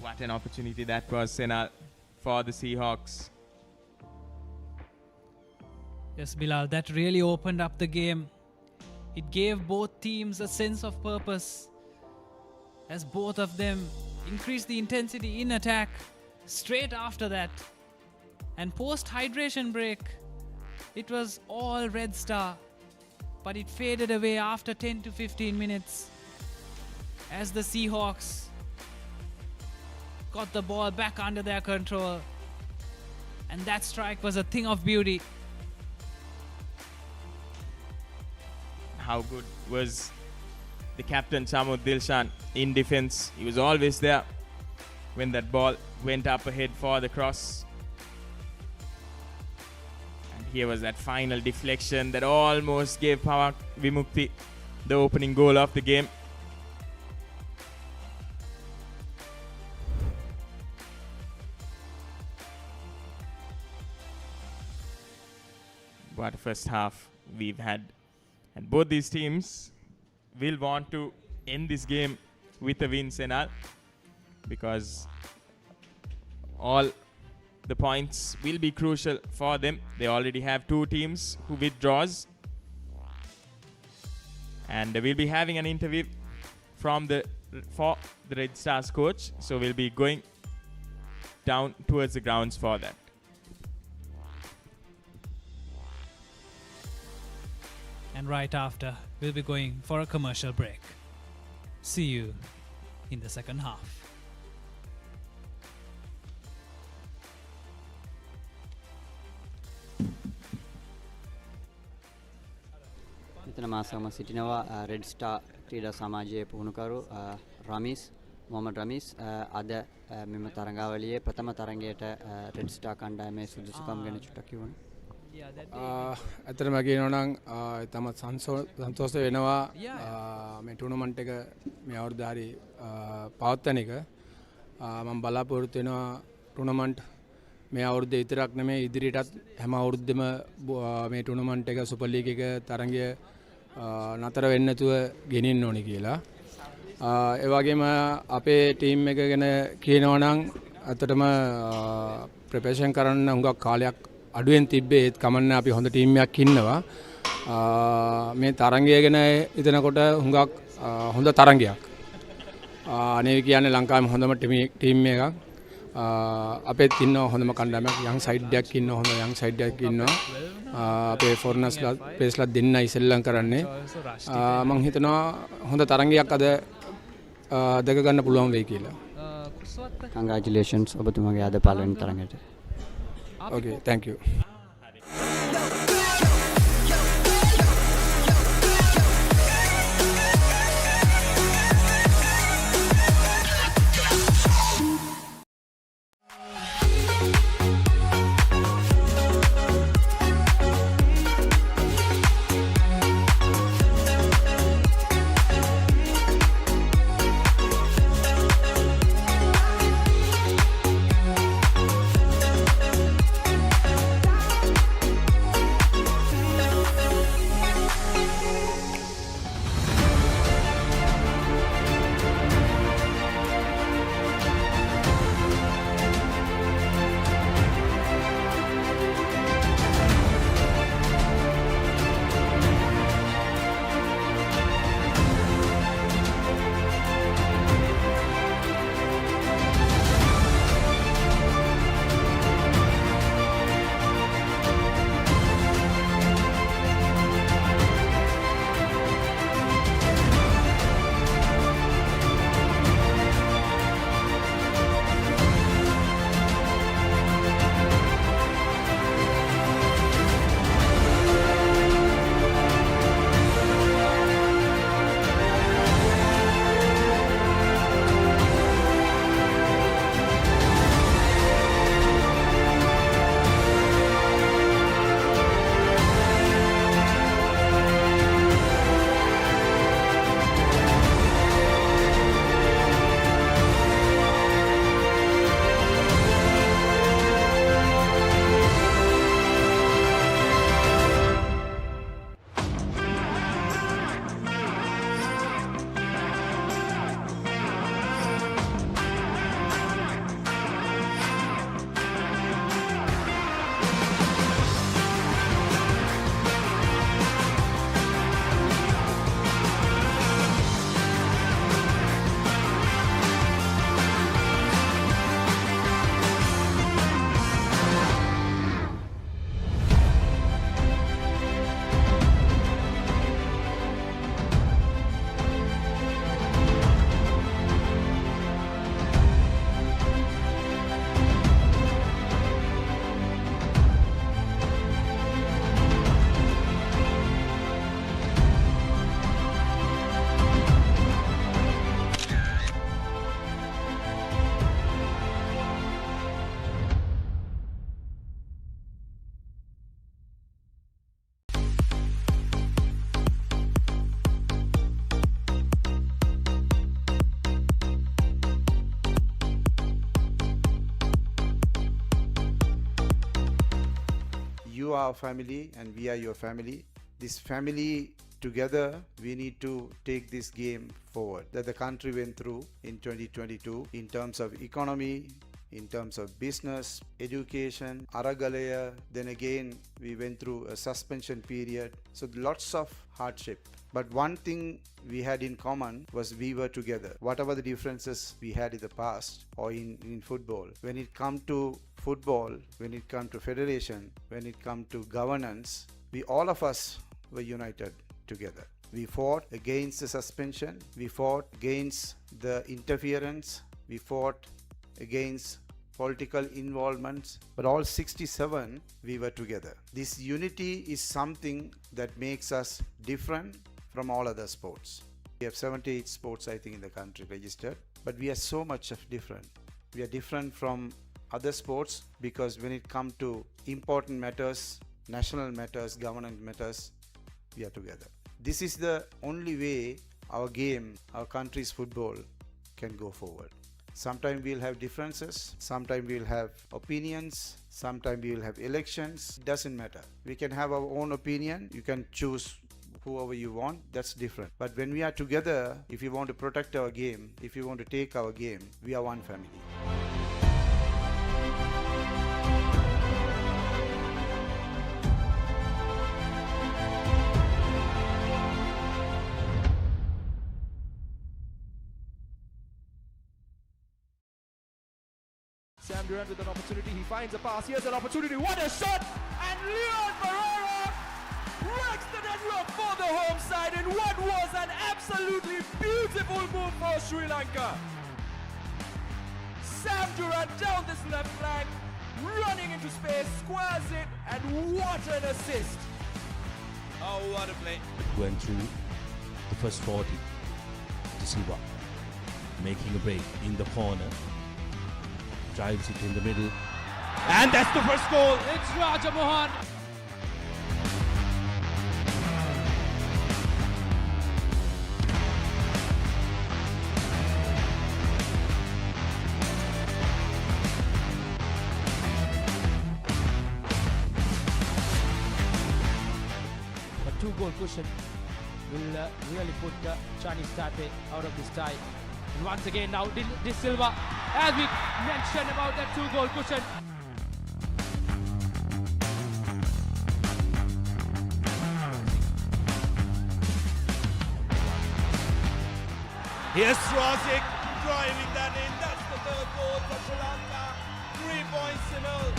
What an opportunity that was, Senal, for the Seahawks. Yes, Bilal, that really opened up the game. It gave both teams a sense of purpose as both of them increased the intensity in attack straight after that. And post-hydration break, it was all Red Star, but it faded away after 10 to 15 minutes as the Seahawks got the ball back under their control. And that strike was a thing of beauty. How good was the captain, Chamud Dilshan, in defense. He was always there when that ball went up ahead for the cross. And here was that final deflection that almost gave Pawan Vimukti the opening goal of the game. What a first half we've had. And both these teams will want to end this game with a win, Senal, because all the points will be crucial for them. They already have 2 teams who withdraws. And we'll be having an interview for the Red Stars coach. So we'll be going down towards the grounds for that. And right after, we'll be going for a commercial break. See you in the second half. මෙතන මා සමග සිටිනවා red star ක්‍රීඩා සමාජයේ පුහුණුකරු රමීස් මොහමඩ් රමීස් අද මෙම තරඟාවලියේ ප්‍රථම තරඟයට red star කණ්ඩායමේ සුදුසුකම් ගැන චුට්ටක් කියවන්න. ඇත්තටම කියනවා නම් තමත් සන්තෝෂ වෙනවා මේ ටූර්නමන්ට් එක මේ අවුරුද්ද හරි පවත්වන එක. මම බලාපොරොත්තු වෙනවා ටූර්නමන්ට් මේ අවුරුද්දේ විතරක් නෙමෙයි ඉදිරියටත් හැම අවුරුද්දෙම මේ ටූර්නමන්ට් එක සුපර් ලීග් එක තරඟය නතර වෙන්නේ නැතුව ගෙනින්න ඕනේ කියලා. ඒ වගේම අපේ ටීම් එක ගැන කියනවා නම් අතටම ප්‍රිපරේෂන් කරන්න හුඟක් කාලයක් අඩුවෙන් තිබ්බේ ඒත් කමන්නේ අපි හොඳ ටීම් එකක් ඉන්නවා. මේ තරඟය ගැන හිතනකොට හුඟක් හොඳ තරඟයක්. අනේ කියන්නේ ලංකාවේ හොඳම ටීම් එකක්. අපේ ඉන්නවා හොඳම කණ්ඩායමක් යං සයිඩ් එකක් ඉන්නවා හොඳ යං සයිඩ් එකක් ඉන්නවා. අපේ ෆොරනර්ස්ලා ප්ලේස්ලා දෙන්න ඉස්සෙල්ලම් කරන්නේ. මම හිතනවා හොඳ තරඟයක් අද දෙක ගන්න පුළුවන් වෙයි කියලා. Congratulations ඔබතුමාගේ අද පළවෙනි තරඟයට. Okay, thank you. You are our family and we are your family. this family together, we need to take this game forward that the country went through in 2022 in terms of economy, in terms of business, education, Aragalaya. Then again, we went through a suspension period. So lots of hardship. But one thing we had in common was we were together. Whatever the differences we had in the past or in football, when it come to football, when it come to federation, when it come to governance, all of us were united together. We fought against the suspension. We fought against the interference. We fought against political involvements, but all 67 we were together. This unity is something that makes us different from all other sports. We have 78 sports, I think, in the country registered, but we are so much different. We are different from other sports because when it comes to important matters, national matters, government matters, we are together. This is the only way our game, our country's football can go forward. Sometimes we'll have differences, sometimes we'll have opinions, sometimes we'll have elections. Doesn't matter. We can have our own opinion. You can choose whoever you want. That's different. But when we are together, if you want to protect our game, if you want to take our game, we are one family. Sam Durant with an opportunity, he finds a pass, here's an opportunity, what a shot! And Leon Pereira breaks the deadlock for the home side in what was an absolutely beautiful move for Sri Lanka. Sam Durant down this left flank, running into space, squares it, and what an assist! Oh, what a play. Went through the first 40 to Silva, making a break in the corner. Drives it in the middle, and that's the first goal. It's Raja Mohan. A 2-goal cushion will really put Chinese Taipei out of this tie. And once again now, De Silva, as we mentioned about that 2-goal cushion. Here's Rosic driving that in. That's the third goal for Sri Lanka. 3 points in all.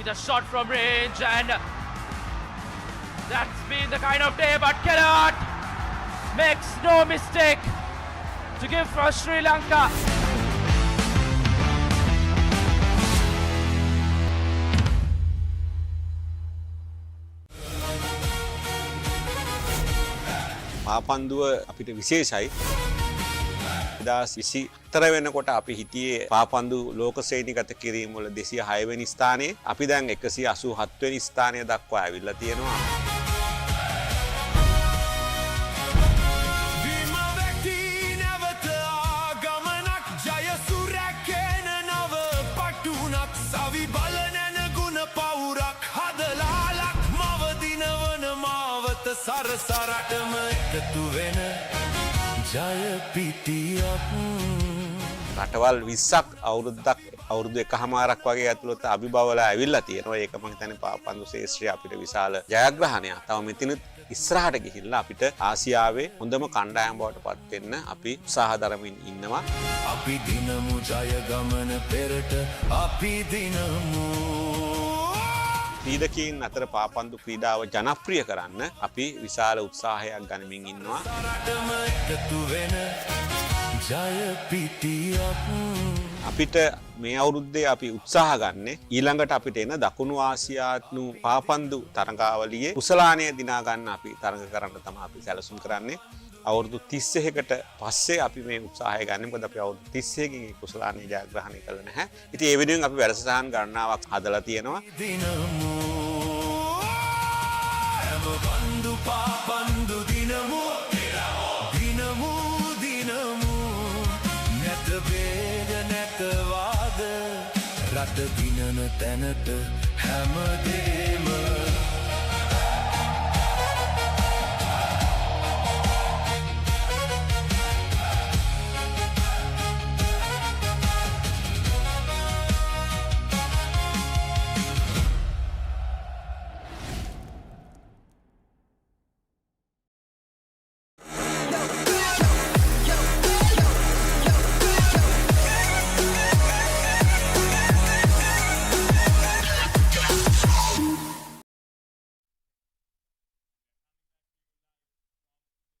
A shot from range, and that's been the kind of day, but Kellogg makes no mistake to give for Sri Lanka. පාපන්දුව අපිට විශේෂයි. 2024 වෙනකොට අපි හිටියේ පාපන්දු ලෝක ශ්‍රේණිගත කිරීම වල 206 වෙනි ස්ථානයේ. අපි දැන් 187 වෙනි ස්ථානය දක්වා ඇවිල්ලා තියෙනවා. සරසරටම එකතු වෙන රටවල් 20ක් අවුරුදු එකහමාරක් වගේ ඇතුළත අභිබවලා ඇවිල්ලා තියෙනවා. ඒක මම හිතන්නේ පාපන්දු ශේෂ්ත්‍රය අපිට විශාල ජයග්‍රහණයක්. තව මෙතනත් ඉස්සරහට ගිහිල්ලා අපිට ආසියාවේ හොඳම කණ්ඩායම් බවට පත් වෙන්න අපි උත්සාහ දරමින් ඉන්නවා. අපි දිනමු ජය ගමන පෙරට අපි දිනමු. ක්‍රීඩකයන් අතර පාපන්දු ක්‍රීඩාව ජනප්‍රිය කරන්න අපි විශාල උත්සාහයක් ගනිමින් ඉන්නවා. රටම එකතු වෙන ජය පිටියක්. අපිට මේ අවුරුද්දේ අපි උත්සාහ ගන්න ඊළඟට අපිට එන දකුණු ආසියානු පාපන්දු තරඟාවලියේ කුසලානය දිනා ගන්න අපි තරඟ කරන්න තමයි අපි සැලසුම් කරන්නේ. අවුරුදු 31කට පස්සේ අපි මේ උත්සාහය ගන්න. මොකද අපි අවුරුදු 31කින් කුසලානය ජයග්‍රහණය කළා නැහැ. ඉතින් ඒ වෙනුවෙන් අපි වැඩසටහන් ගණනාවක් හදලා තියෙනවා. දිනමු හැම බන්දු පාපන්දු දිනමු දිනමු දිනමු නැත වේග නැත වාද රට දිනන තැනට හැමදේම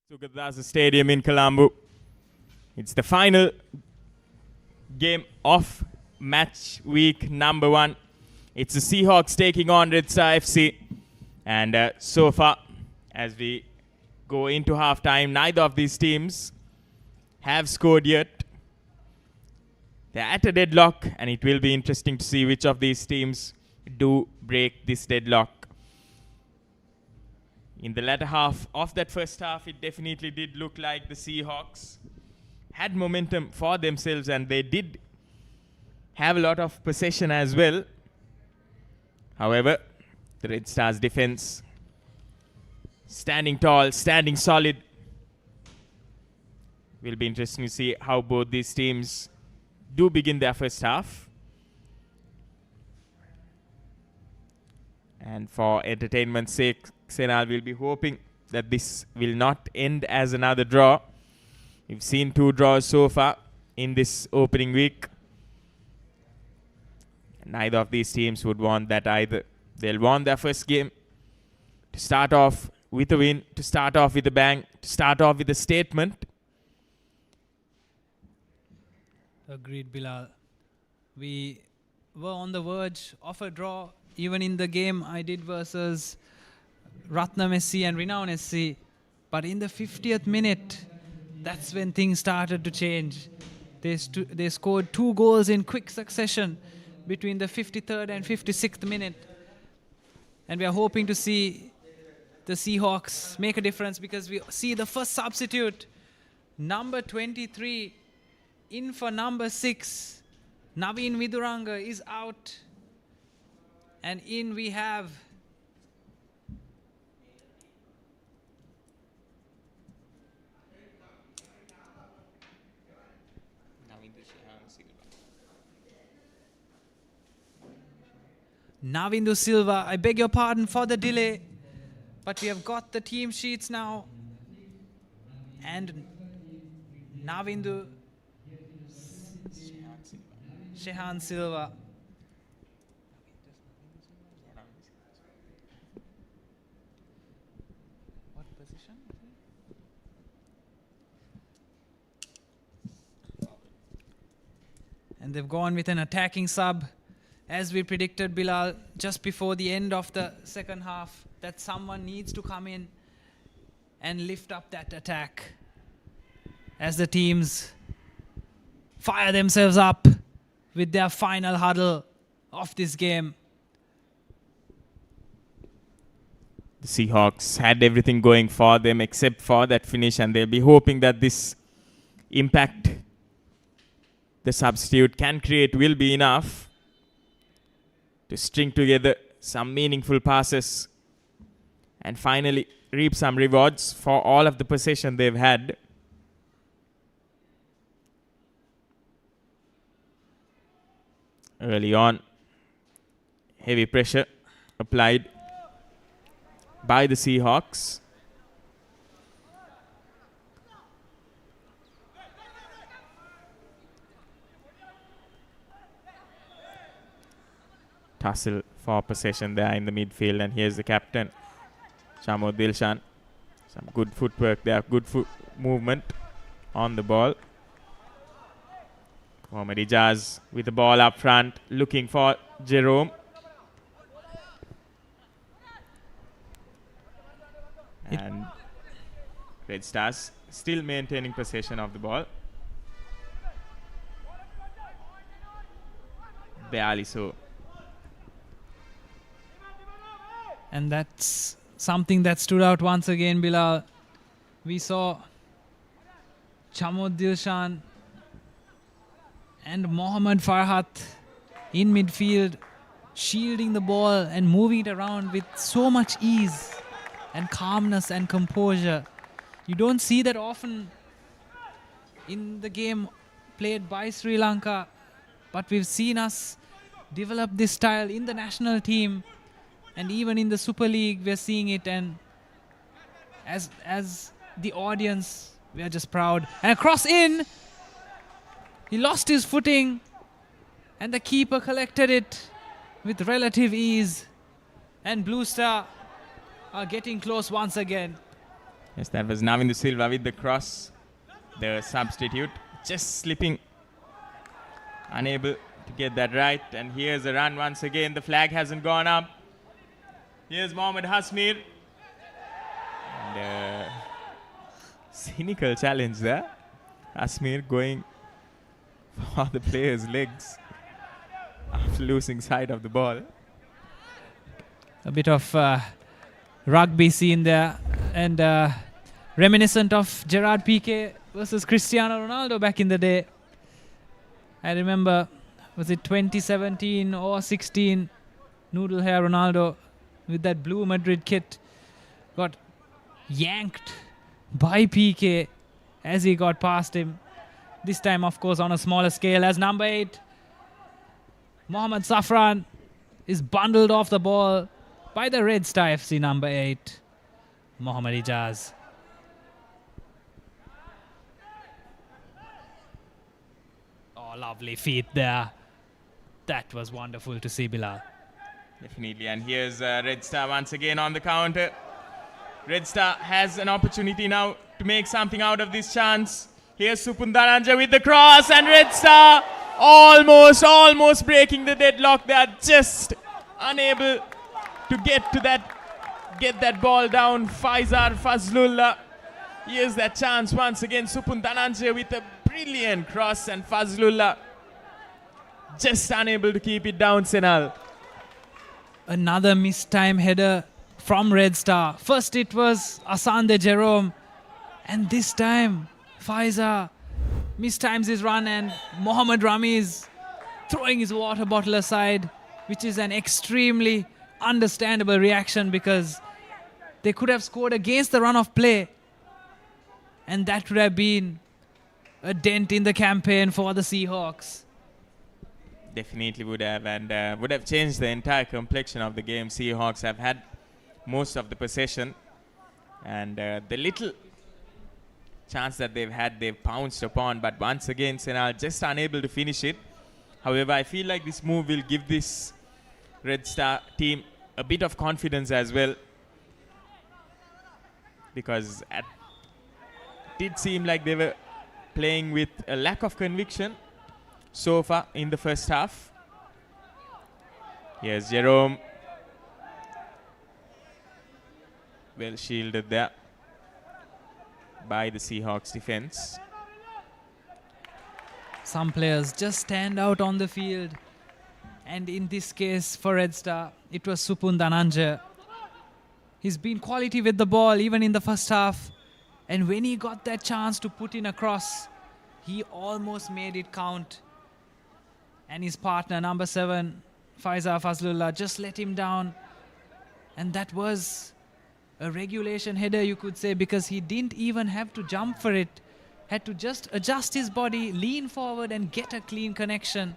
Sugadasa Stadium in Colombo. It's the final game of match week number 1. It's the Seahawks taking on Red Star FC. And so far, as we go into halftime, neither of these teams have scored yet. They're at a deadlock, and it will be interesting to see which of these teams do break this deadlock. In the latter half of that first half, it definitely did look like the Seahawks had momentum for themselves, and they did have a lot of possession as well. However, the Red Stars defense standing tall, standing solid. Will be interesting to see how both these teams do begin their first half. And for entertainment's sake, Senal will be hoping that this will not end as another draw. We've seen 2 draws so far in this opening week. Neither of these teams would want that either. They'll want their first game to start off with a win, to start off with a bang, to start off with a statement. Agreed, Bilal. We were on the verge of a draw, even in the game I did versus Ratnam SC and Renown SC. But in the 50th minute, that's when things started to change. They scored 2 goals in quick succession between the 53rd and 56th minute. And we are hoping to see the Seahawks make a difference, because we see the first substitute, number 23, in for number 6. Naveen Viduranga is out. And in we have Navindu Silva. I beg your pardon for the delay, but we have got the team sheets now. And Navindu Shehan Silva. What position? And they've gone with an attacking sub. As we predicted, Bilal, just before the end of the second half, that someone needs to come in and lift up that attack as the teams fire themselves up with their final huddle of this game. The Seahawks had everything going for them except for that finish, and they'll be hoping that this impact the substitute can create will be enough to string together some meaningful passes and finally reap some rewards for all of the possession they've had. early on. Heavy pressure applied by the Seahawks. Tussle for possession there in the midfield, and here's the captain, Shamo Dilshan. Some good footwork there, good movement on the ball. Mohammad Ijaz with the ball up front, looking for Jerome. And Red Stars still maintaining possession of the ball. Barely so. And that's something that stood out once again, Bilal. We saw Chamod Dilshan and Mohammad Farhat in midfield, shielding the ball and moving it around with so much ease and calmness and composure. You don't see that often in the game played by Sri Lanka, but we've seen us develop this style in the national team, and even in the Super League we're seeing it, and as the audience we are just proud. And a cross in, he lost his footing and the keeper collected it with relative ease, and Blue Star are getting close once again. Yes, that was Navindu Silva with the cross. The substitute just slipping, unable to get that right. And here's a run once again. The flag hasn't gone up. Here's Mohammad Hasmir. And cynical challenge there. Hasmir going for the player's legs after losing sight of the ball. A bit of rugby scene there, and reminiscent of Gerard Piqué versus Cristiano Ronaldo back in the day. I remember, was it 2017 or 16, noodle hair Ronaldo with that blue Madrid kit got yanked by Piqué as he got past him. This time, of course, on a smaller scale, as number 8, Mohammad Safran, is bundled off the ball by the Red Star FC number 8, Mohammad Ijaz. Oh, lovely feet there. That was wonderful to see, Bilal. Definitely, and here's Red Star once again on the counter. Red Star has an opportunity now to make something out of this chance. Here's Supundaranja with the cross, and Red Star almost breaking the deadlock. They are just unable to get that ball down. Faizar Fazlullah. Here's that chance once again. Supundaranja with a brilliant cross, and Fazlullah just unable to keep it down, Senal. Another missed time header from Red Star. First it was Asande Jerome, and this time Faizar mistimes his run, and Mohammad Ramiz throwing his water bottle aside, which is an extremely understandable reaction because they could have scored against the run of play, and that would have been a dent in the campaign for the Seahawks. Definitely would have, and would have changed the entire complexion of the game. Seahawks have had most of the possession, and the little chance that they've had, they've pounced upon, but once again Senal just unable to finish it. However, I feel like this move will give this Red Star team a bit of confidence as well, because it did seem like they were playing with a lack of conviction so far in the first half. Here's Jerome, well shielded there by the Seahawks defense. Some players just stand out on the field, and in this case for Red Star it was Supun Dhananjaya. He's been quality with the ball even in the first half, and when he got that chance to put in a cross, he almost made it count, and his partner number 7 Faizar Fazlullah just let him down, and that was a regulation header, you could say, because he didn't even have to jump for it. Had to just adjust his body, lean forward and get a clean connection.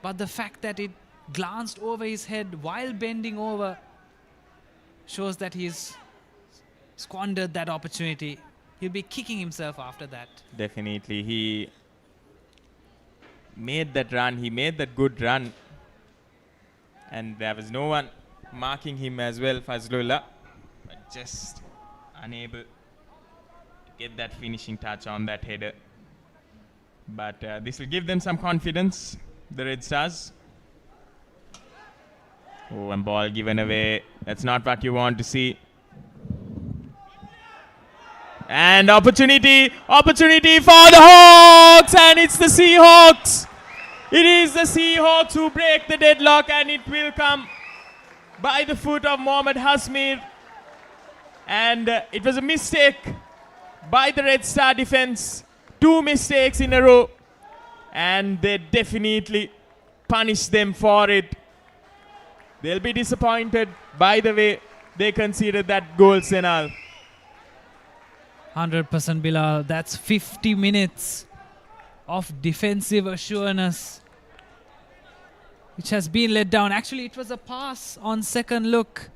but the fact that it glanced over his head while bending over shows that he's squandered that opportunity. He'll be kicking himself after that. Definitely. He made that run. He made that good run. And there was no one marking him as well, Fazlullah. But just unable to get that finishing touch on that header. But this will give them some confidence, the Red Stars. Oh, and ball given away. That's not what you want to see. And opportunity for the Hawks, and it's the Seahawks. It is the Seahawks who break the deadlock, and it will come by the foot of Mohammad Hasmir. And it was a mistake by the Red Star defense. 2 mistakes in a row, and they definitely punish them for it. They'll be disappointed by the way they conceded that goal, Senal. 100% Bilal. That's 50 minutes of defensive assurance which has been let down. Actually, it was a pass on second look.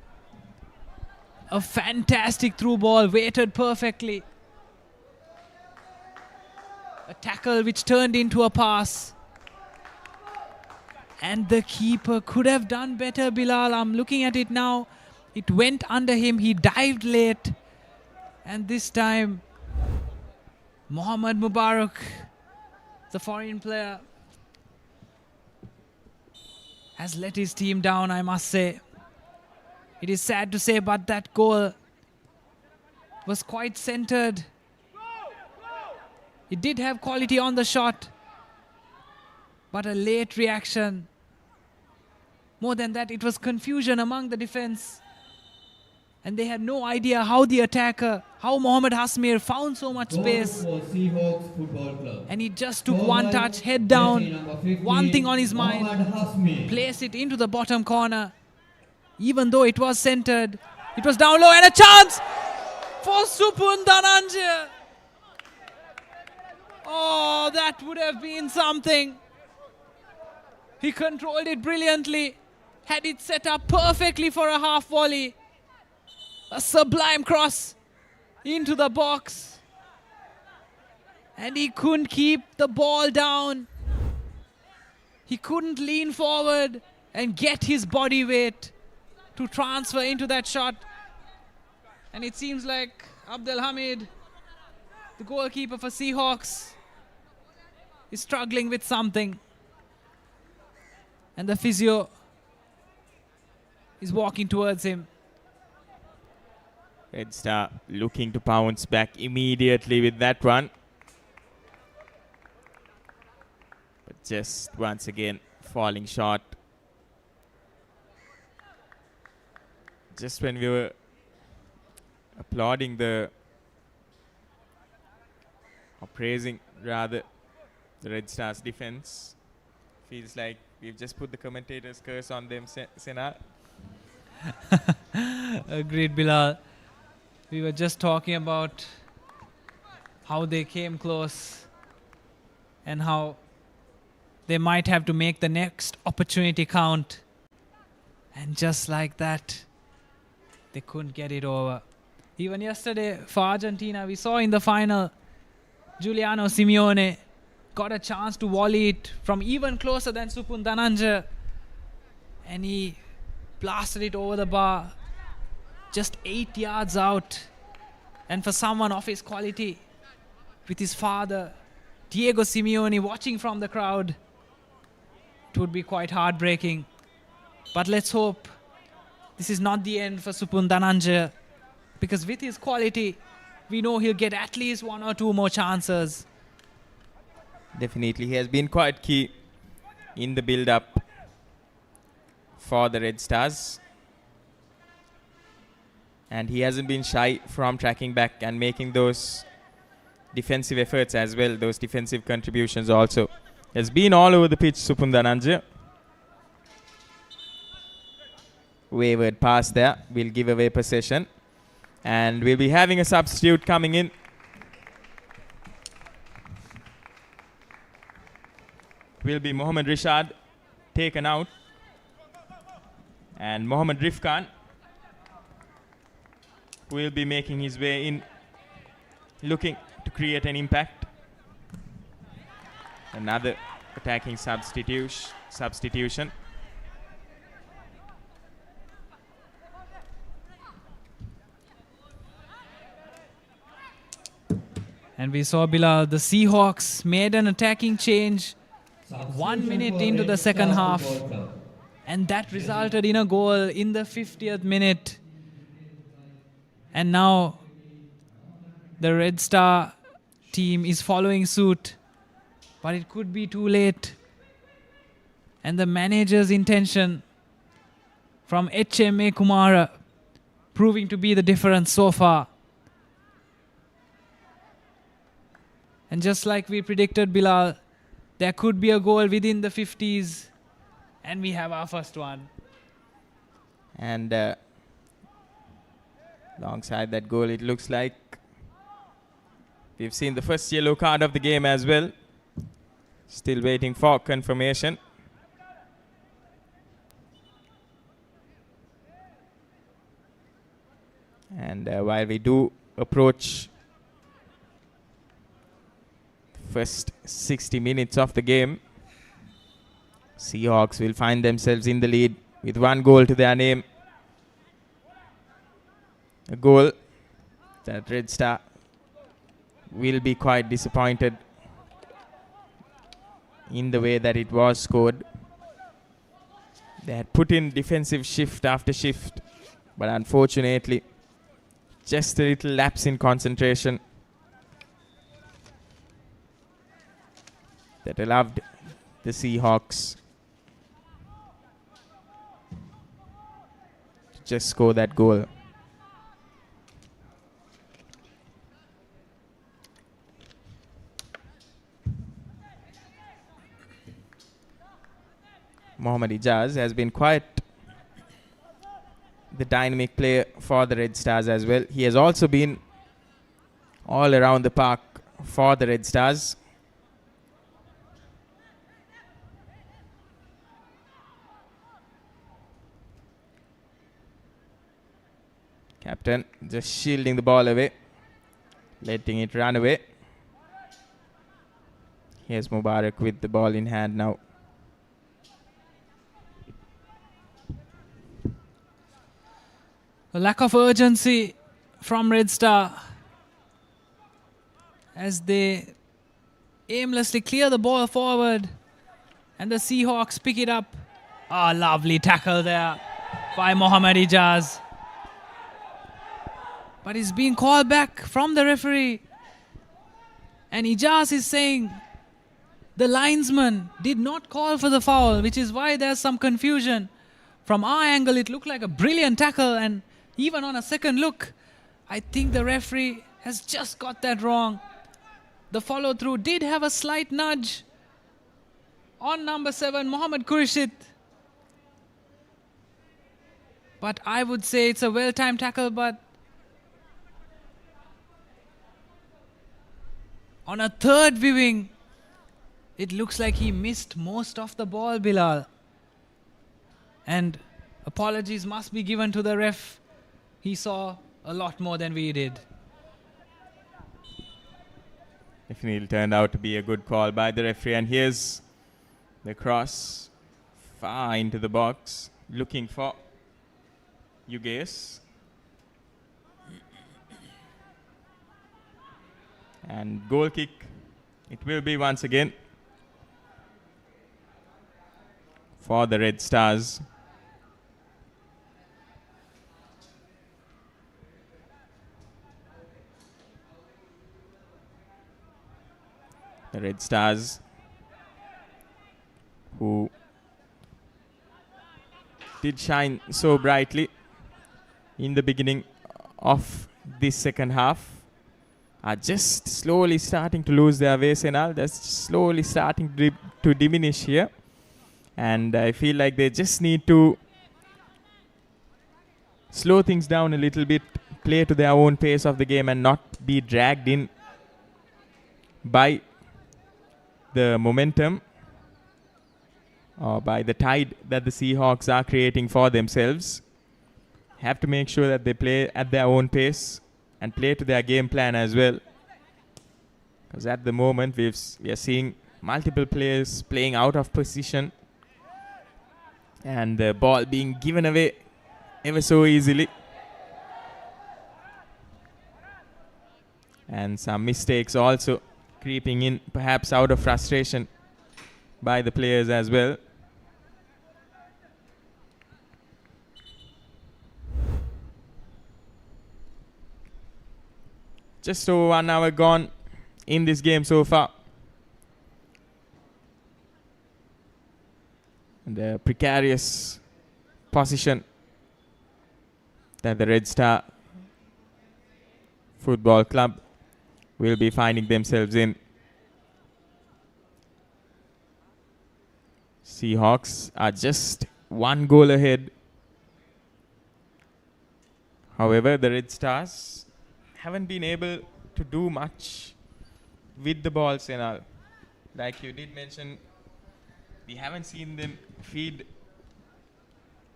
A fantastic through ball, weighted perfectly. A tackle which turned into a pass. And the keeper could have done better, Bilal. I'm looking at it now. It went under him. He dived late. And this time, Mohammad Mubarak, the foreign player, has let his team down, I must say. It is sad to say, but that goal was quite centered. It did have quality on the shot, but a late reaction. More than that, it was confusion among the defense. And they had no idea how the attacker, how Mohammad Hasmir found so much space. And he just took one touch, head down, one thing on his mind, place it into the bottom corner. Even though it was centered, it was down low, and a chance for Supun Dhananjaya. Oh, that would have been something. He controlled it brilliantly, had it set up perfectly for a half volley. A sublime cross into the box. And he couldn't keep the ball down. He couldn't lean forward and get his body weight to transfer into that shot. And it seems like Abdul Hamid, the goalkeeper for Seahawks, is struggling with something. And the physio is walking towards him. Red Star looking to pounce back immediately with that one. But just once again falling short. Just when we were applauding or praising rather the Red Stars defense, feels like we've just put the commentator's curse on them, Senal. Agreed, Bilal. We were just talking about how they came close and how they might have to make the next opportunity count. And just like that, they couldn't get it over. Even yesterday for Argentina, we saw in the final, Giuliano Simeone got a chance to volley it from even closer than Supun Dhananjaya. And he blasted it over the bar. Just 8 yards out. And for someone of his quality, with his father, Diego Simeone, watching from the crowd, it would be quite heartbreaking. But let's hope this is not the end for Supun Dhananjaya, because with his quality, we know he'll get at least 1 or 2 more chances. Definitely, he has been quite key in the build-up for the Red Stars. And he hasn't been shy from tracking back and making those defensive efforts as well, those defensive contributions also. He has been all over the pitch, Supun Dhananjaya. Wayward pass there, will give away possession. And we'll be having a substitute coming in. Will be Mohammad Rishad taken out. And Mohammad Rifkan will be making his way in, looking to create an impact. Another attacking substitution. And we saw Bilal, the Seahawks made an attacking change 1 minute into the second half. And that resulted in a goal in the 50th minute. And now the Red Star team is following suit. But it could be too late. And the manager's intention from HMA Kumara proving to be the difference so far. And just like we predicted, Bilal, there could be a goal within the 50s. And we have our first one. And alongside that goal, it looks like we've seen the first yellow card of the game as well. Still waiting for confirmation. And while we do approach the first 60 minutes of the game, Seahawks will find themselves in the lead with 1 goal to their name. A goal that Red Star will be quite disappointed in the way that it was scored. They had put in defensive shift after shift, but unfortunately, just a little lapse in concentration that allowed the Seahawks to just score that goal. Mohammad Ijaz has been quite the dynamic player for the Red Stars as well. He has also been all around the park for the Red Stars. Captain just shielding the ball away, letting it run away. Here's Mubarak with the ball in hand now. A lack of urgency from Red Star as they aimlessly clear the ball forward and the Seahawks pick it up. Ah, lovely tackle there by Mohammad Ijaz. But he's being called back from the referee. And Ijaz is saying the linesman did not call for the foul, which is why there's some confusion. From our angle, it looked like a brilliant tackle, and even on a second look, I think the referee has just got that wrong. The follow-through did have a slight nudge on number 7, Mohammad Khurshid. But I would say it's a well-timed tackle, but on a third viewing, it looks like he missed most of the ball, Bilal. And apologies must be given to the ref. He saw a lot more than we did. Definitely turned out to be a good call by the referee. And here's the cross far into the box, looking for Yugesh. And goal kick, it will be once again for the Red Stars. The Red Stars, who did shine so brightly in the beginning of this second half, are just slowly starting to lose their way, Senal. They're slowly starting to diminish here. And I feel like they just need to slow things down a little bit, play to their own pace of the game and not be dragged in by the momentum. or by the tide that the Seahawks are creating for themselves. Have to make sure that they play at their own pace and play to their game plan as well. Because at the moment we are seeing multiple players playing out of position and the ball being given away ever so easily. And some mistakes also creeping in, perhaps out of frustration by the players as well. Just over 1 hour gone in this game so far. And the precarious position that the Red Star Football Club will be finding themselves in. Seahawks are just 1 goal ahead. However, the Red Stars haven't been able to do much with the ball, Senal. Like you did mention, we haven't seen them feed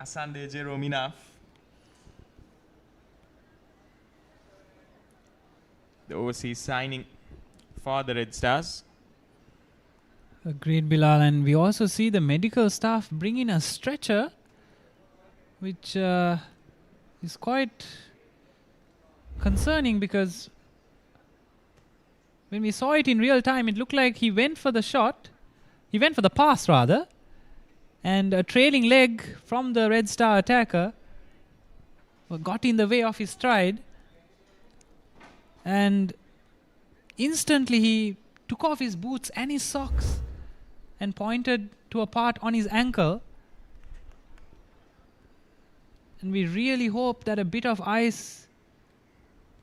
Asante Jerome enough. The overseas signing for the Red Stars. Agreed, Bilal. And we also see the medical staff bring in a stretcher, which is quite concerning, because when we saw it in real time, it looked like he went for the shot. He went for the pass, rather. And a trailing leg from the Red Star attacker got in the way of his stride. And instantly he took off his boots and his socks and pointed to a part on his ankle. And we really hope that a bit of ice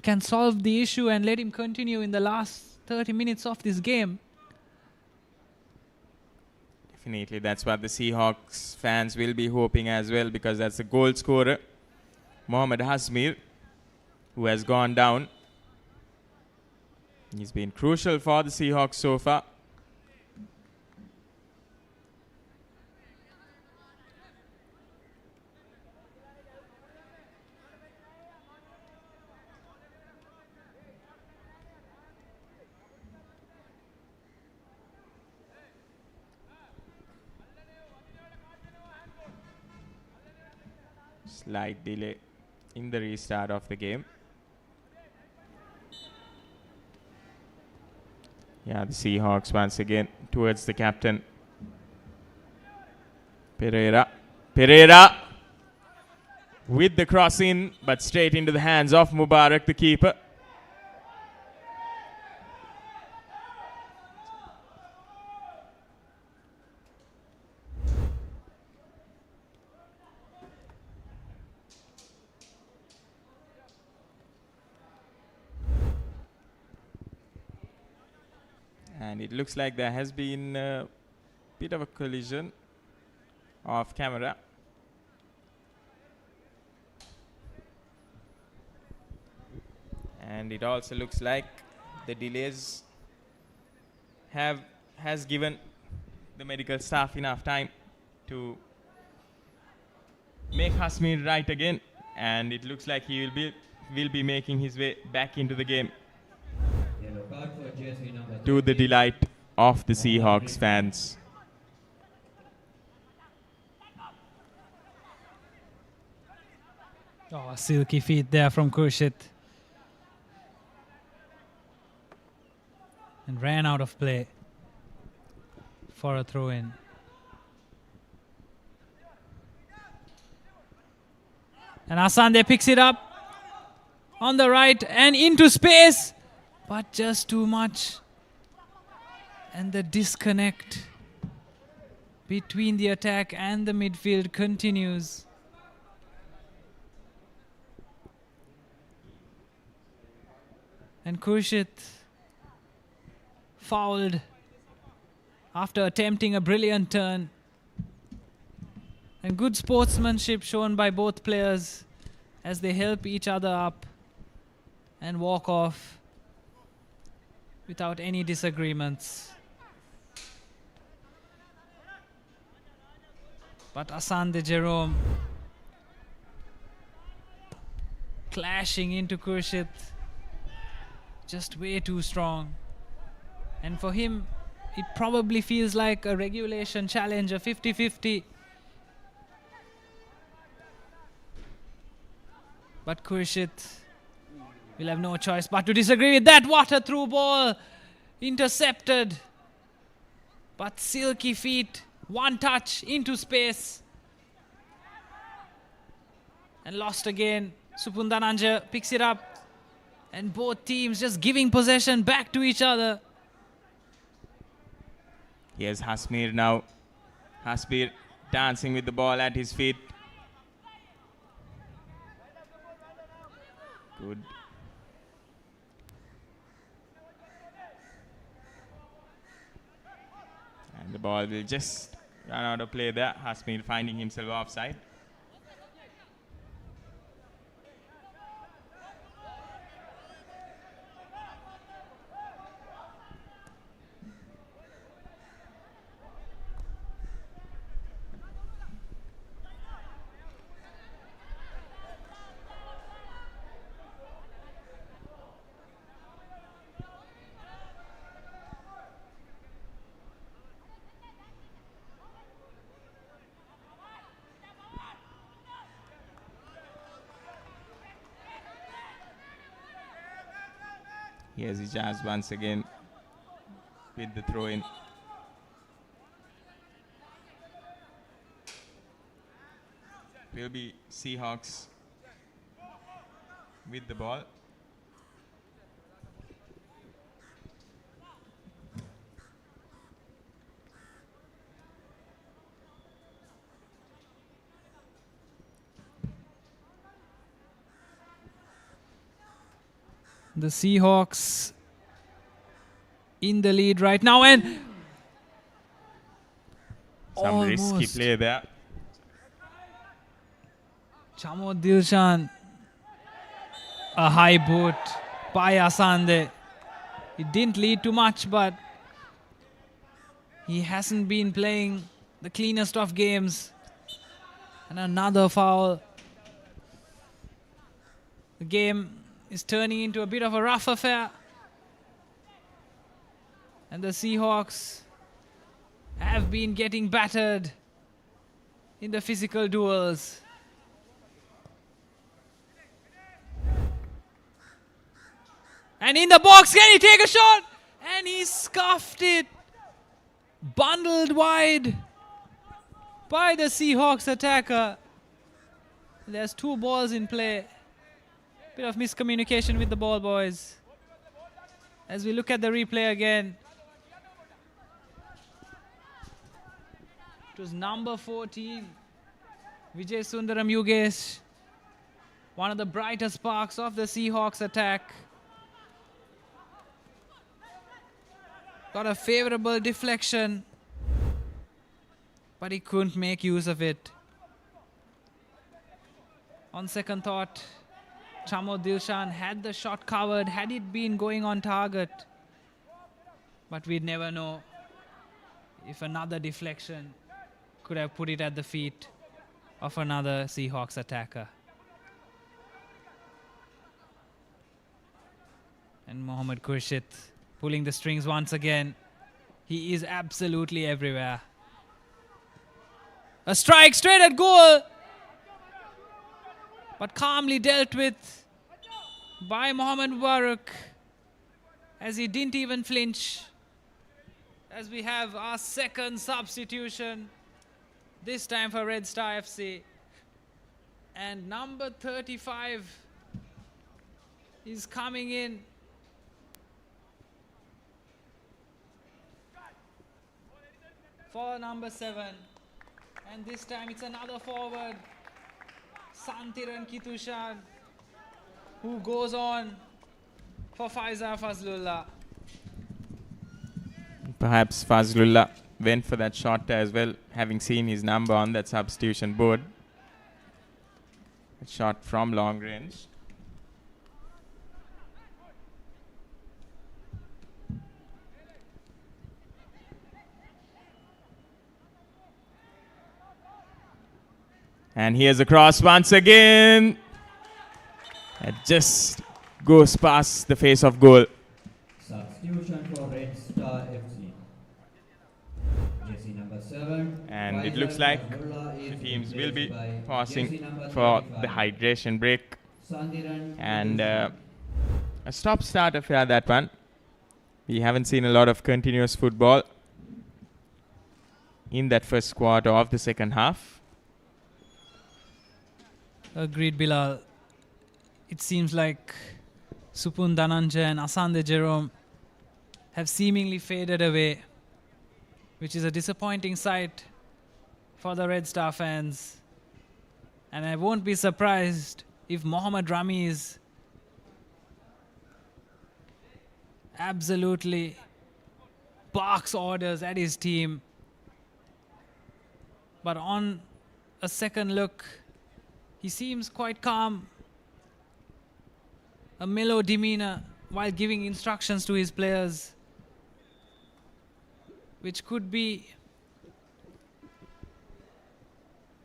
can solve the issue and let him continue in the last 30 minutes of this game. Definitely, that's what the Seahawks fans will be hoping as well, because that's the goal scorer, Mohamed Hasmir, who has gone down. He's been crucial for the Seahawks so far. Slight delay in the restart of the game. Yeah, the Seahawks once again towards the captain. Pereira with the cross in, but straight into the hands of Mubarak, the keeper. And it looks like there has been a bit of a collision off camera. And it also looks like the delays has given the medical staff enough time to make Hasmir right again. And it looks like he will be making his way back into the game, to the delight of the Seahawks fans. Oh, a silky feet there from Khurshid. And ran out of play for a throw-in. And Asante picks it up on the right and into space, but just too much. And the disconnect between the attack and the midfield continues. And Khurshid fouled after attempting a brilliant turn. And good sportsmanship shown by both players as they help each other up and walk off without any disagreements. But Asante Jerome clashing into Khurshid, just way too strong. And for him, it probably feels like a regulation challenge, a 50-50. But Khurshid will have no choice but to disagree with that. What a through ball, intercepted. But silky feet, one touch into space. And lost again. Supundananja picks it up. And both teams just giving possession back to each other. Here's Hasmir now. Hasmir dancing with the ball at his feet. Good. And the ball will just run out of play there. Hasmir finding himself offside. Here's Ijaz once again with the throw in. Will be Seahawks with the ball. The Seahawks in the lead right now, and some risky play there. Chamo Dilshan, a high boot by Asande. It didn't lead to much, but he hasn't been playing the cleanest of games. And another foul. The game is turning into a bit of a rough affair. And the Seahawks have been getting battered in the physical duels. And in the box, can he take a shot? And he scuffed it. Bundled wide by the Seahawks attacker. There's 2 balls in play. Bit of miscommunication with the ball boys. As we look at the replay again. It was number 14, Vijay Sundaram Yugesh. One of the brightest sparks of the Seahawks attack. Got a favorable deflection, but he couldn't make use of it. On second thought, Chamo Dilshan had the shot covered had it been going on target. But we'd never know if another deflection could have put it at the feet of another Seahawks attacker. And Mohammad Khurshid pulling the strings once again. He is absolutely everywhere. A strike straight at goal, but calmly dealt with by Mohammad Mubarak as he didn't even flinch. As we have our second substitution, this time for Red Star FC. And number 35 is coming in. For number 7. And this time it's another forward, Santiran Kitushan, who goes on for Faizar Fazlullah. Perhaps Fazlullah went for that shot as well, having seen his number on that substitution board. A shot from long range. And here's a cross once again. It just goes past the face of goal. Substitution for Red Star FC. Jersey number 7. And it looks like the teams will be pausing for the hydration break. And a stop-start affair, that one. We haven't seen a lot of continuous football in that first quarter of the second half. Agreed, Bilal. It seems like Supun Dhananjay and Asande Jerome have seemingly faded away, which is a disappointing sight for the Red Star fans. And I won't be surprised if Mohammad Ramiz absolutely barks orders at his team. But on a second look, he seems quite calm, a mellow demeanor while giving instructions to his players, which could be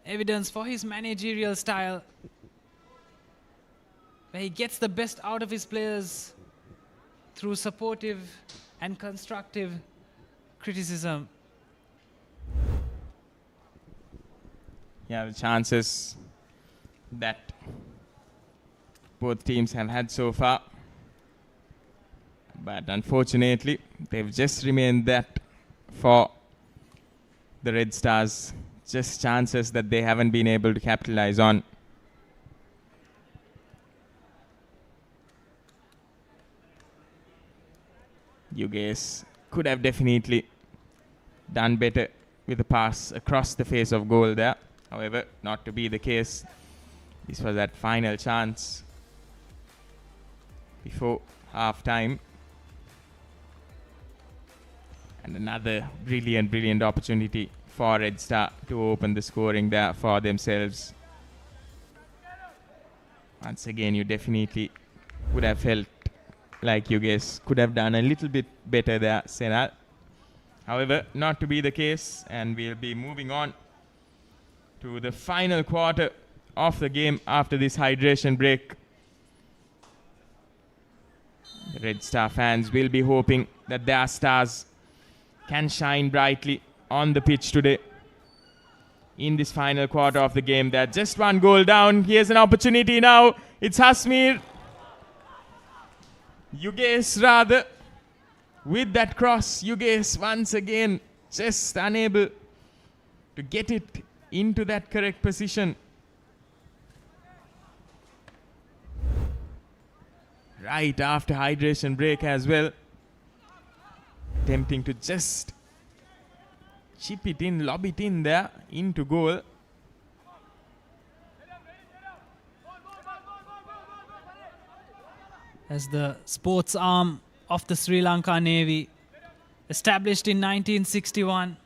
evidence for his managerial style, where he gets the best out of his players through supportive and constructive criticism. Yeah, the chances that both teams have had so far, but unfortunately they've just remained that for the Red Stars, just chances that they haven't been able to capitalize on. You guys could have definitely done better with a pass across the face of goal there. However, not to be the case. This was that final chance before half time. And another brilliant opportunity for Red Star to open the scoring there for themselves. Once again, you definitely would have felt like you guys could have done a little bit better there, Senal. However, not to be the case, and we'll be moving on to the final quarter of the game after this hydration break. The Red Star fans will be hoping that their stars can shine brightly on the pitch today. In this final quarter of the game, they're just one goal down. Here's an opportunity now. It's Hasmir. Yugesh rather. With that cross, Yugesh once again just unable to get it into that correct position. Right after hydration break as well. Attempting to just chip it in, lob it in there into goal. As the sports arm of the Sri Lanka Navy, established in 1961,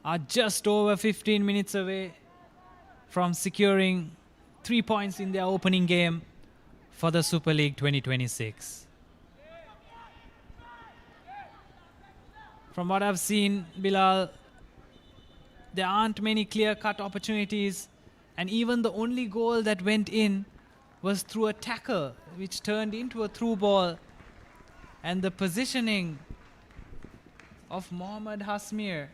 are just over 15 minutes away from securing 3 points in their opening game for the Super League 2026. From what I've seen, Bilal, there aren't many clear-cut opportunities, and even the only goal that went in was through a tackle, which turned into a through ball. And the positioning of Mohammad Hasmir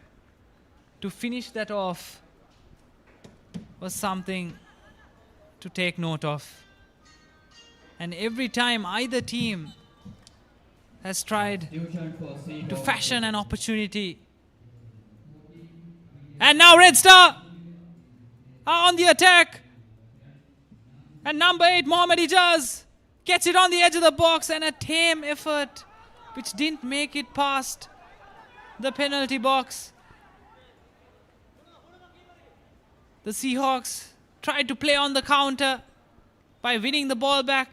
to finish that off was something to take note of. And every time either team has tried to fashion an opportunity. And now Red Star are on the attack. And number 8, Mohammad Ijaz, gets it on the edge of the box, and a tame effort which didn't make it past the penalty box. The Seahawks tried to play on the counter by winning the ball back.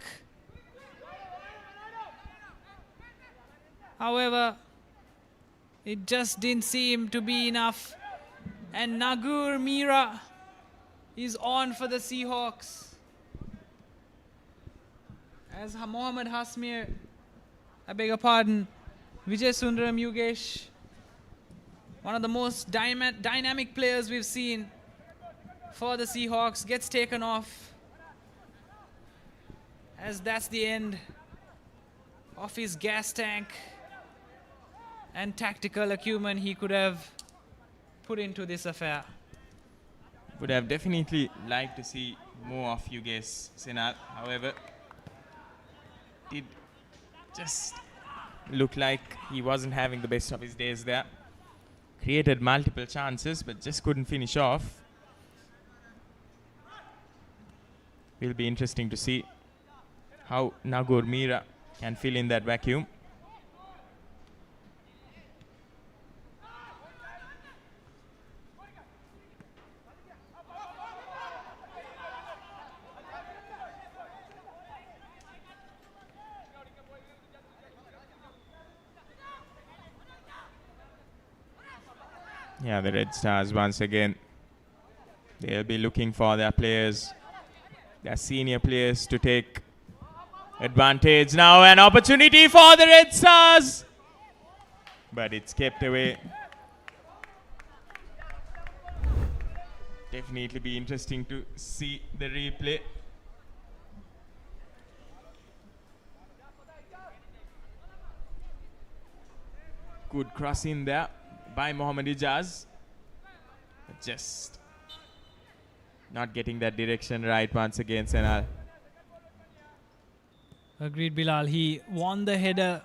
However, it just didn't seem to be enough. And Nagur Mira is on for the Seahawks. As Mohammad Hasmir, I beg your pardon, Vijay Sundaram Yugesh, one of the most dynamic players we've seen, for the Seahawks gets taken off, as that's the end of his gas tank and tactical acumen he could have put into this affair. Would have definitely liked to see more of you guys, Senal. However, did just look like he wasn't having the best of his days there. Created multiple chances, but just couldn't finish off. Will be interesting to see how Nagor Mira can fill in that vacuum. Yeah, the Red Stars once again, they'll be looking for their players, their senior players, to take advantage. Now an opportunity for the Red Stars, but it's kept away. Definitely be interesting to see the replay. Good cross in there by Mohammad Ijaz. But just not getting that direction right once again, Senal. Agreed, Bilal. He won the header.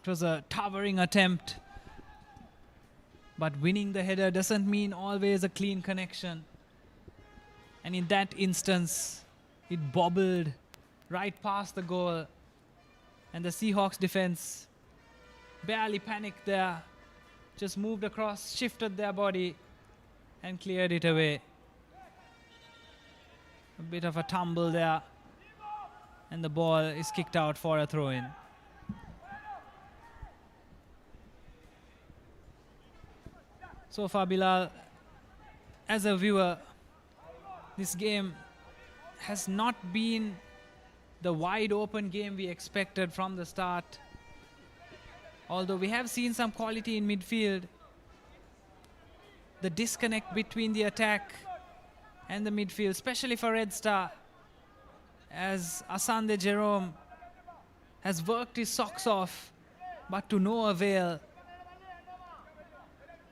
It was a towering attempt. But winning the header doesn't mean always a clean connection. And in that instance, it bobbled right past the goal. And the Seahawks defense barely panicked there. Just moved across, shifted their body, and cleared it away. A bit of a tumble there. And the ball is kicked out for a throw-in. So far, Bilal, as a viewer, this game has not been the wide open game we expected from the start. Although we have seen some quality in midfield, the disconnect between the attack and the midfield, especially for Red Star, as Asande Jerome has worked his socks off, but to no avail.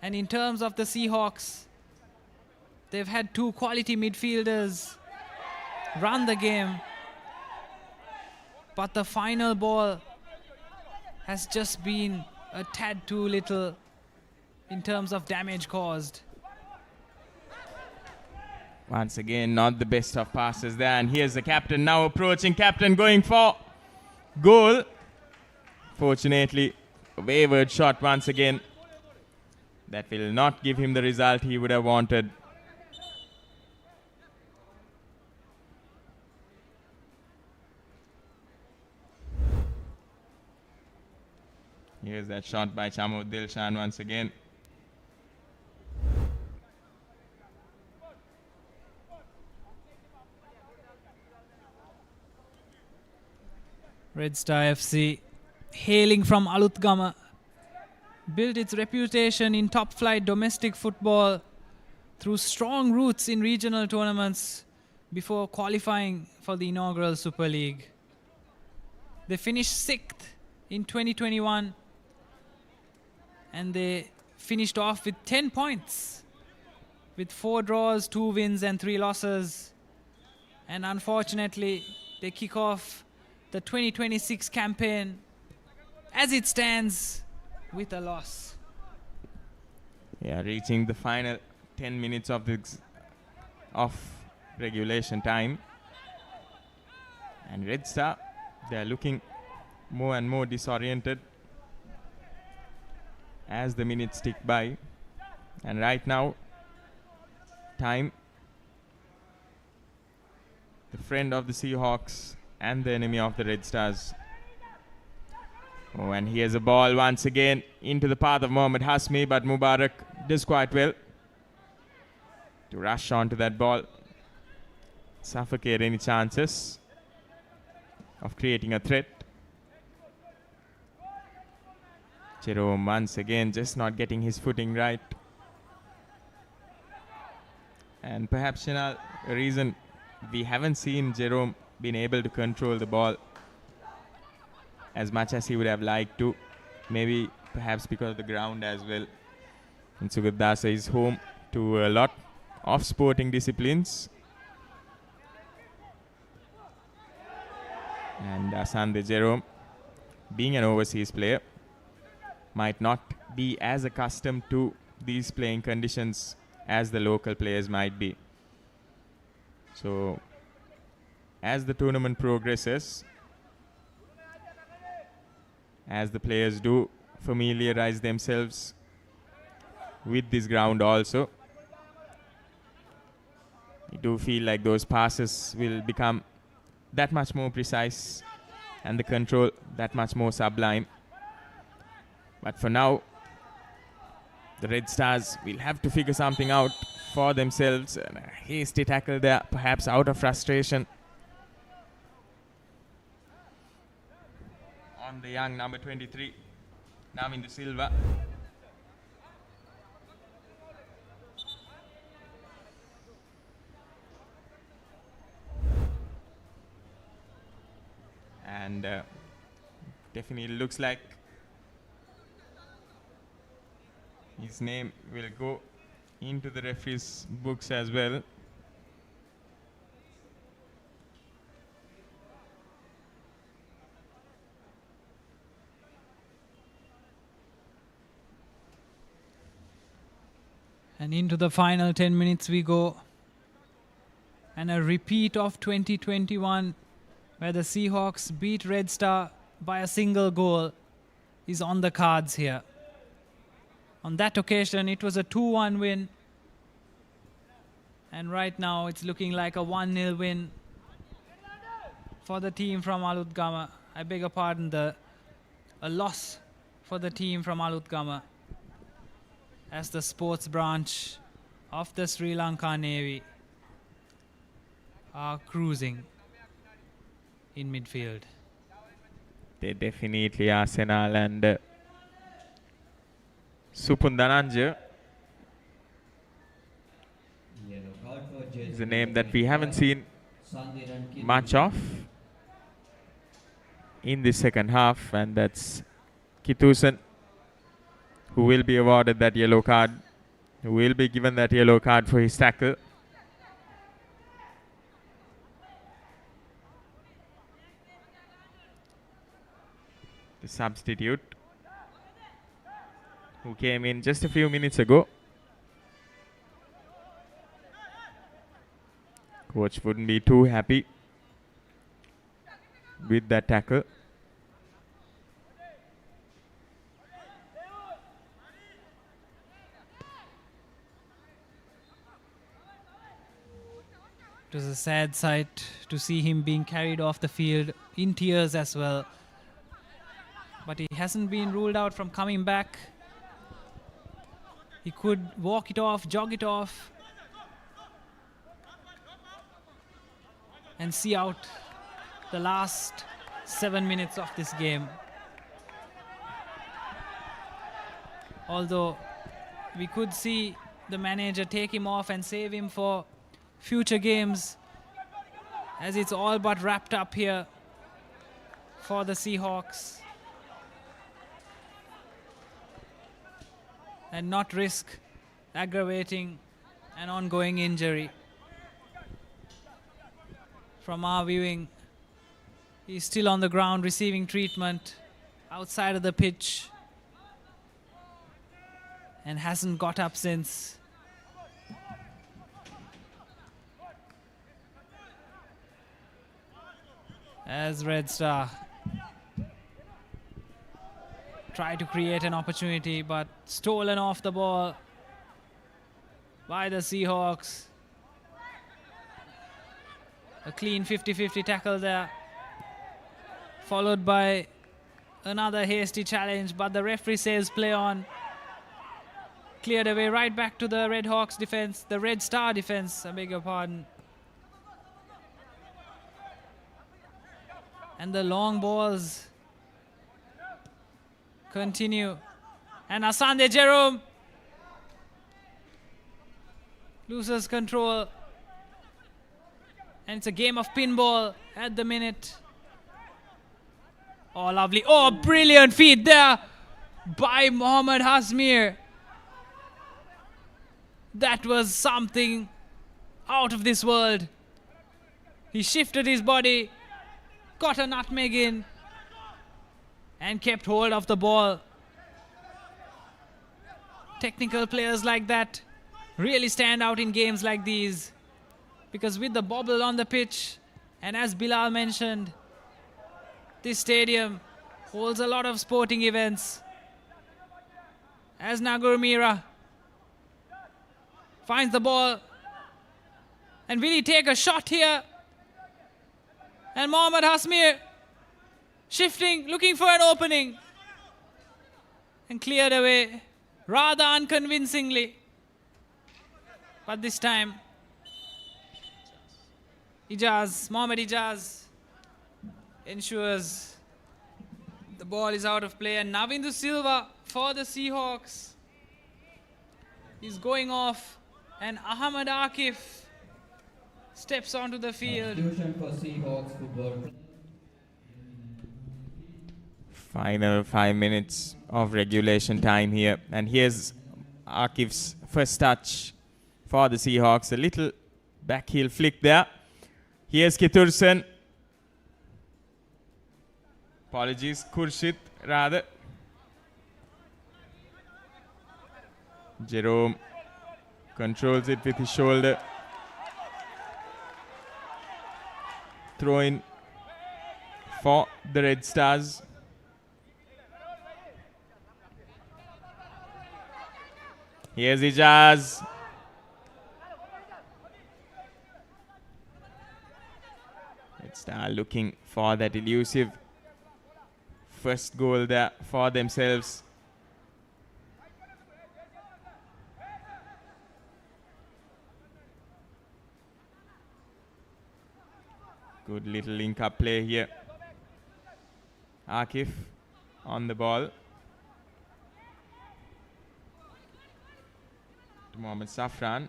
And in terms of the Seahawks, they've had two quality midfielders run the game, but the final ball has just been a tad too little in terms of damage caused. Once again, not the best of passes there. And here's the captain now approaching. Captain going for goal. Fortunately, a wayward shot once again. That will not give him the result he would have wanted. Here's that shot by Chamud Dilshan once again. Red Star FC, hailing from Alutgama, built its reputation in top-flight domestic football through strong roots in regional tournaments before qualifying for the inaugural Super League. They finished 6th in 2021, and they finished off with 10 points, with 4 draws, 2 wins and 3 losses. And unfortunately, they kick off the 2026 campaign as it stands with a loss. Yeah, reaching the final 10 minutes of regulation time. And Red Star, they're looking more and more disoriented as the minutes tick by. And right now, time, the friend of the Seahawks and the enemy of the Red Stars. Oh, and here's a ball once again into the path of Mohammad Hasmi, but Mubarak does quite well to rush onto that ball, suffocate any chances of creating a threat. Jerome once again just not getting his footing right. And perhaps, Chanel, a reason we haven't seen Jerome been able to control the ball as much as he would have liked to. Maybe perhaps because of the ground as well. And Sugadasa is home to a lot of sporting disciplines. And Asante Jerome, being an overseas player, might not be as accustomed to these playing conditions as the local players might be. So, as the tournament progresses, as the players do familiarize themselves with this ground also, I do feel like those passes will become that much more precise and the control that much more sublime. But for now, the Red Stars will have to figure something out for themselves. And a hasty tackle there, perhaps out of frustration on the young number 23, Namindu Silva. And definitely looks like his name will go into the referee's books as well. And into the final 10 minutes we go. And a repeat of 2021 where the Seahawks beat Red Star by a single goal is on the cards here. On that occasion, it was a 2-1 win. And right now, it's looking like a 1-0 win for the team from Alutgama. I beg your pardon, a loss for the team from Alutgama as the sports branch of the Sri Lanka Navy are cruising in midfield. They definitely are, Senal, and Supundananja is a name that we haven't seen much of in the second half, and that's Kithusan, who will be awarded that yellow card, who will be given that yellow card for his tackle. The substitute who came in just a few minutes ago. Coach wouldn't be too happy with that tackle. It was a sad sight to see him being carried off the field in tears as well. But he hasn't been ruled out from coming back. He could walk it off, jog it off, and see out the last 7 minutes of this game. Although we could see the manager take him off and save him for future games, as it's all but wrapped up here for the Seahawks, and not risk aggravating an ongoing injury. From our viewing, he's still on the ground receiving treatment outside of the pitch and hasn't got up since. As Red Star try to create an opportunity, but stolen off the ball by the Seahawks. A clean 50-50 tackle there, followed by another hasty challenge, but the referee says play on. Cleared away right back to the Red Hawks defense, the Red Star defense, I beg your pardon. And the long balls continue. And Asante Jerome loses control. And it's a game of pinball at the minute. Oh, lovely. Oh, brilliant feed there by Mohammad Hasmir. That was something out of this world. He shifted his body, got a nutmeg in, and kept hold of the ball. Technical players like that really stand out in games like these, because with the bobble on the pitch, and as Bilal mentioned, this stadium holds a lot of sporting events. As Nagur Mira finds the ball, and will he take a shot here? And Mohammad Hasmir shifting, looking for an opening, and cleared away rather unconvincingly. But this time, Mohammad Ijaz ensures the ball is out of play, and Navindu Silva for the Seahawks is going off, and Ahmad Akif steps onto the field. Final 5 minutes of regulation time here, and here's Akif's first touch for the Seahawks. A little back heel flick there. Here's Kitursan. Apologies, Khurshid rather. Jerome controls it with his shoulder. Throw in for the Red Stars. Here's Ijaz. Red Star looking for that elusive first goal there for themselves. Good little link-up play here. Akif on the ball. To Mohammad Safran.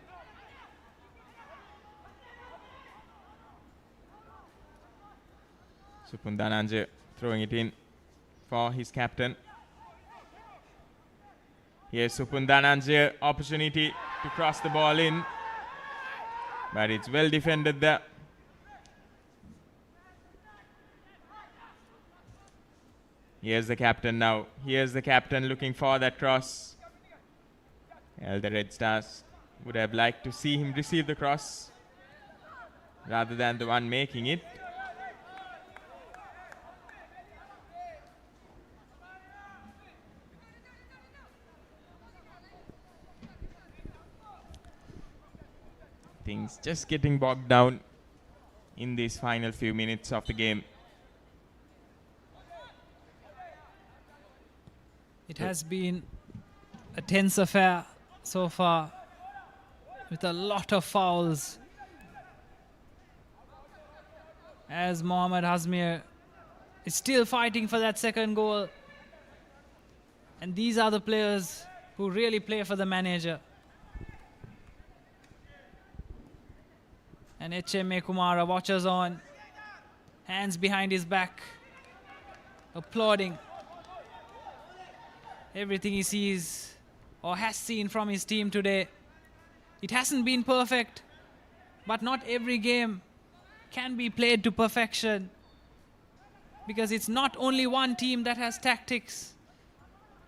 Supundananje throwing it in for his captain. Here's Supundananje, opportunity to cross the ball in, but it's well defended there. Here's the captain now. Here's the captain looking for that cross. Well, the Red Stars would have liked to see him receive the cross rather than the one making it. Things just getting bogged down in these final few minutes of the game. It has been a tense affair so far, with a lot of fouls, as Mohammad Hasmir is still fighting for that second goal. And these are the players who really play for the manager. And HMA Kumara watches on, hands behind his back, applauding everything he sees or has seen from his team today. It hasn't been perfect, but not every game can be played to perfection, because it's not only one team that has tactics.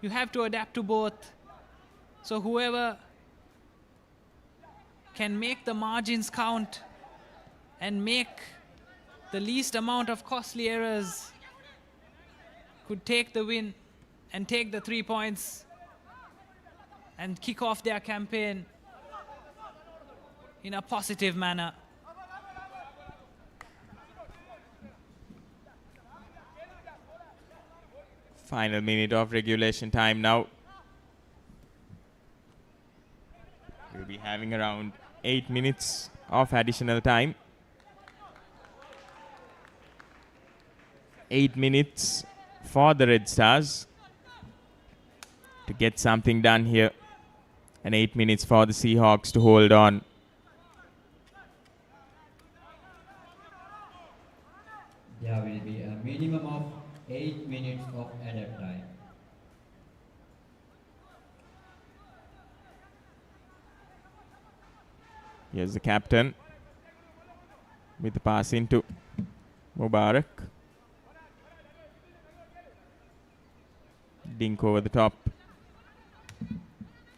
You have to adapt to both. So whoever can make the margins count and make the least amount of costly errors could take the win and take the 3 points and kick off their campaign in a positive manner. Final minute of regulation time now. We'll be having around 8 minutes of additional time. 8 minutes for the Red Stars to get something done here, and 8 minutes for the Seahawks to hold on there will be a minimum of 8 minutes of added time. Here's the captain with the pass into Mubarak. Dink over the top.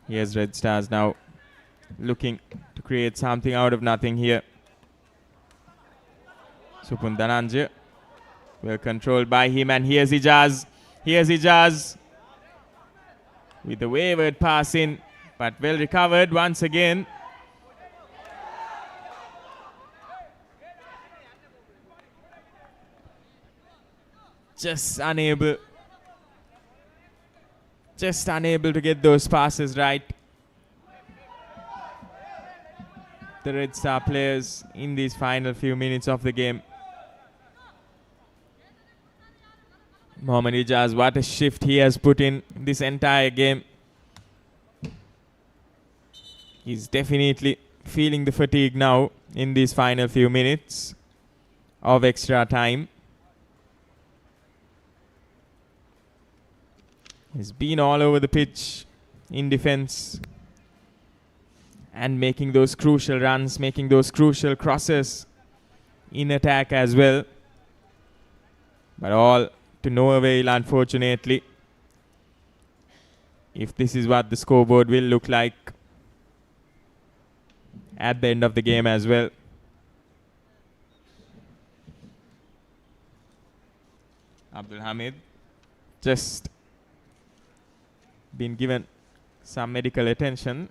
Here's Red Stars now looking to create something out of nothing here. Supun Dhananjay, well controlled by him, and here's Ijaz. Here's Ijaz with the wayward pass in, but well recovered once again. Just unable to get those passes right. The Red Star players in these final few minutes of the game. Mohammad Ijaz, what a shift he has put in this entire game. He's definitely feeling the fatigue now in these final few minutes of extra time. He's been all over the pitch in defense and making those crucial runs, making those crucial crosses in attack as well. But all to no avail, unfortunately. If this is what the scoreboard will look like at the end of the game as well. Abdul Hamid just been given some medical attention.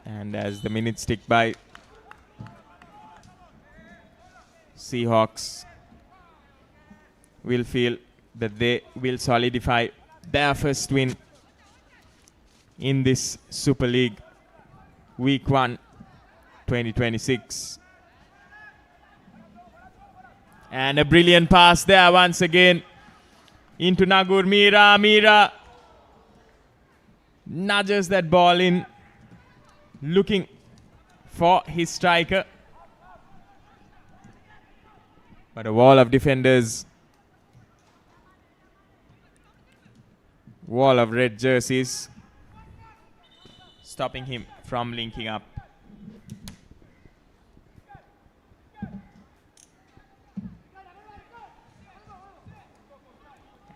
And as the minutes tick by, Seahawks will feel that they will solidify their first win in this Super League Week 1 2026. And a brilliant pass there once again into Nagur. Mira nudges that ball in, looking for his striker. But a wall of defenders, wall of red jerseys, stopping him from linking up.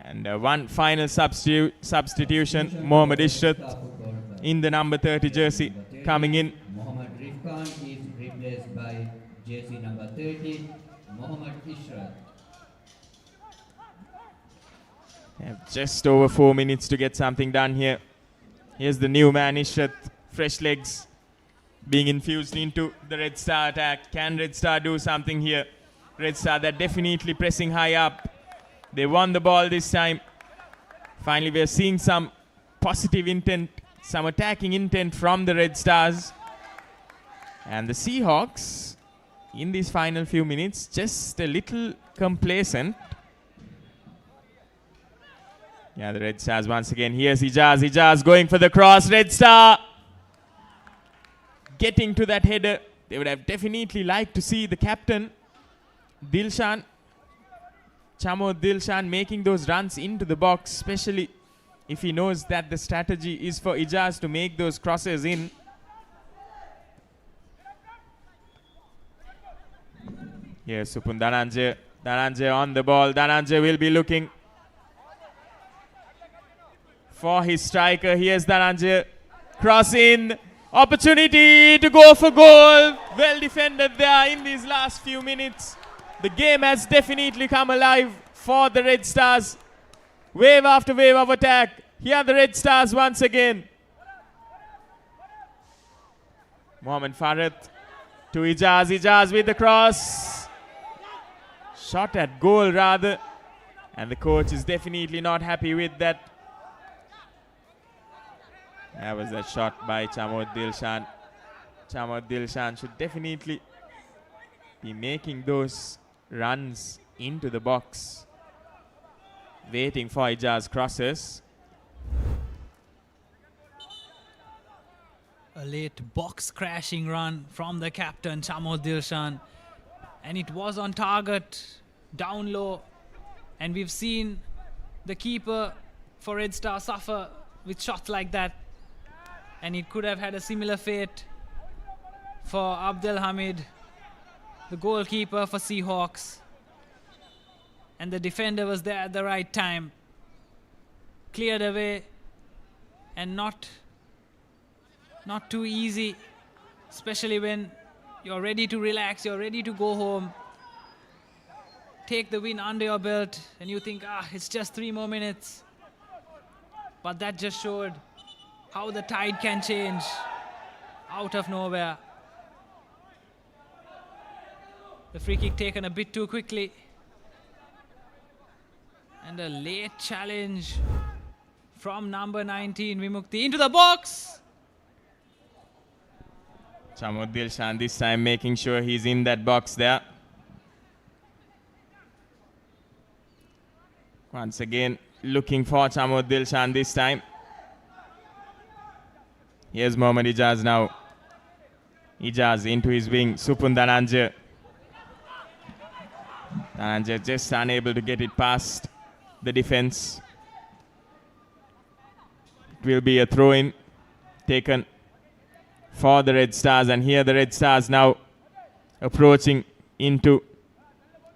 And one final substitution, Mohammad Ishrat in the number 30 jersey coming in. Mohammad Rifkan is replaced by jersey number 30, Mohammad Ishrat. Have just over 4 minutes to get something done here. Here's the new man, Ishrat. Fresh legs being infused into the Red Star attack. Can Red Star do something here? Red Star, they're definitely pressing high up. They won the ball this time. Finally, we're seeing some positive intent, some attacking intent from the Red Stars. And the Seahawks, in these final few minutes, just a little complacent. Yeah, the Red Stars once again. Here's Ijaz. Ijaz going for the cross. Red Star getting to that header. They would have definitely liked to see the captain, Dilshan, Chamo Dilshan, making those runs into the box, especially if he knows that the strategy is for Ijaz to make those crosses in. Here's Supun Dhananjay. Dhananjay on the ball. Dhananjay will be looking for his striker. Here's Dhananjay. Cross in. Opportunity to go for goal. Well defended there in these last few minutes. The game has definitely come alive for the Red Stars. Wave after wave of attack. Here are the Red Stars once again. Mohammad Farhat to Ijaz. Ijaz with the cross. Shot at goal rather. And the coach is definitely not happy with that. That was a shot by Chamod Dilshan. Chamod Dilshan should definitely be making those runs into the box, waiting for Ijaz crosses. A late box crashing run from the captain Chamod Dilshan, and it was on target, down low, and we've seen the keeper for Red Star suffer with shots like that, and it could have had a similar fate for Abdul Hamid, the goalkeeper for Seahawks, and the defender was there at the right time, cleared away, and not too easy, especially when you're ready to relax, you're ready to go home, take the win under your belt, and you think, it's just 3 more minutes. But that just showed how the tide can change out of nowhere. The free kick taken a bit too quickly. And a late challenge from number 19, Vimukti, into the box. Chamod Dilshan this time making sure he's in that box there. Once again, looking for Chamod Dilshan this time. Here's Mohammad Ijaz now. Ijaz into his wing. Supun Dhananjay. Dhananjay just unable to get it past the defense. It will be a throw-in taken for the Red Stars, and here the Red Stars now approaching into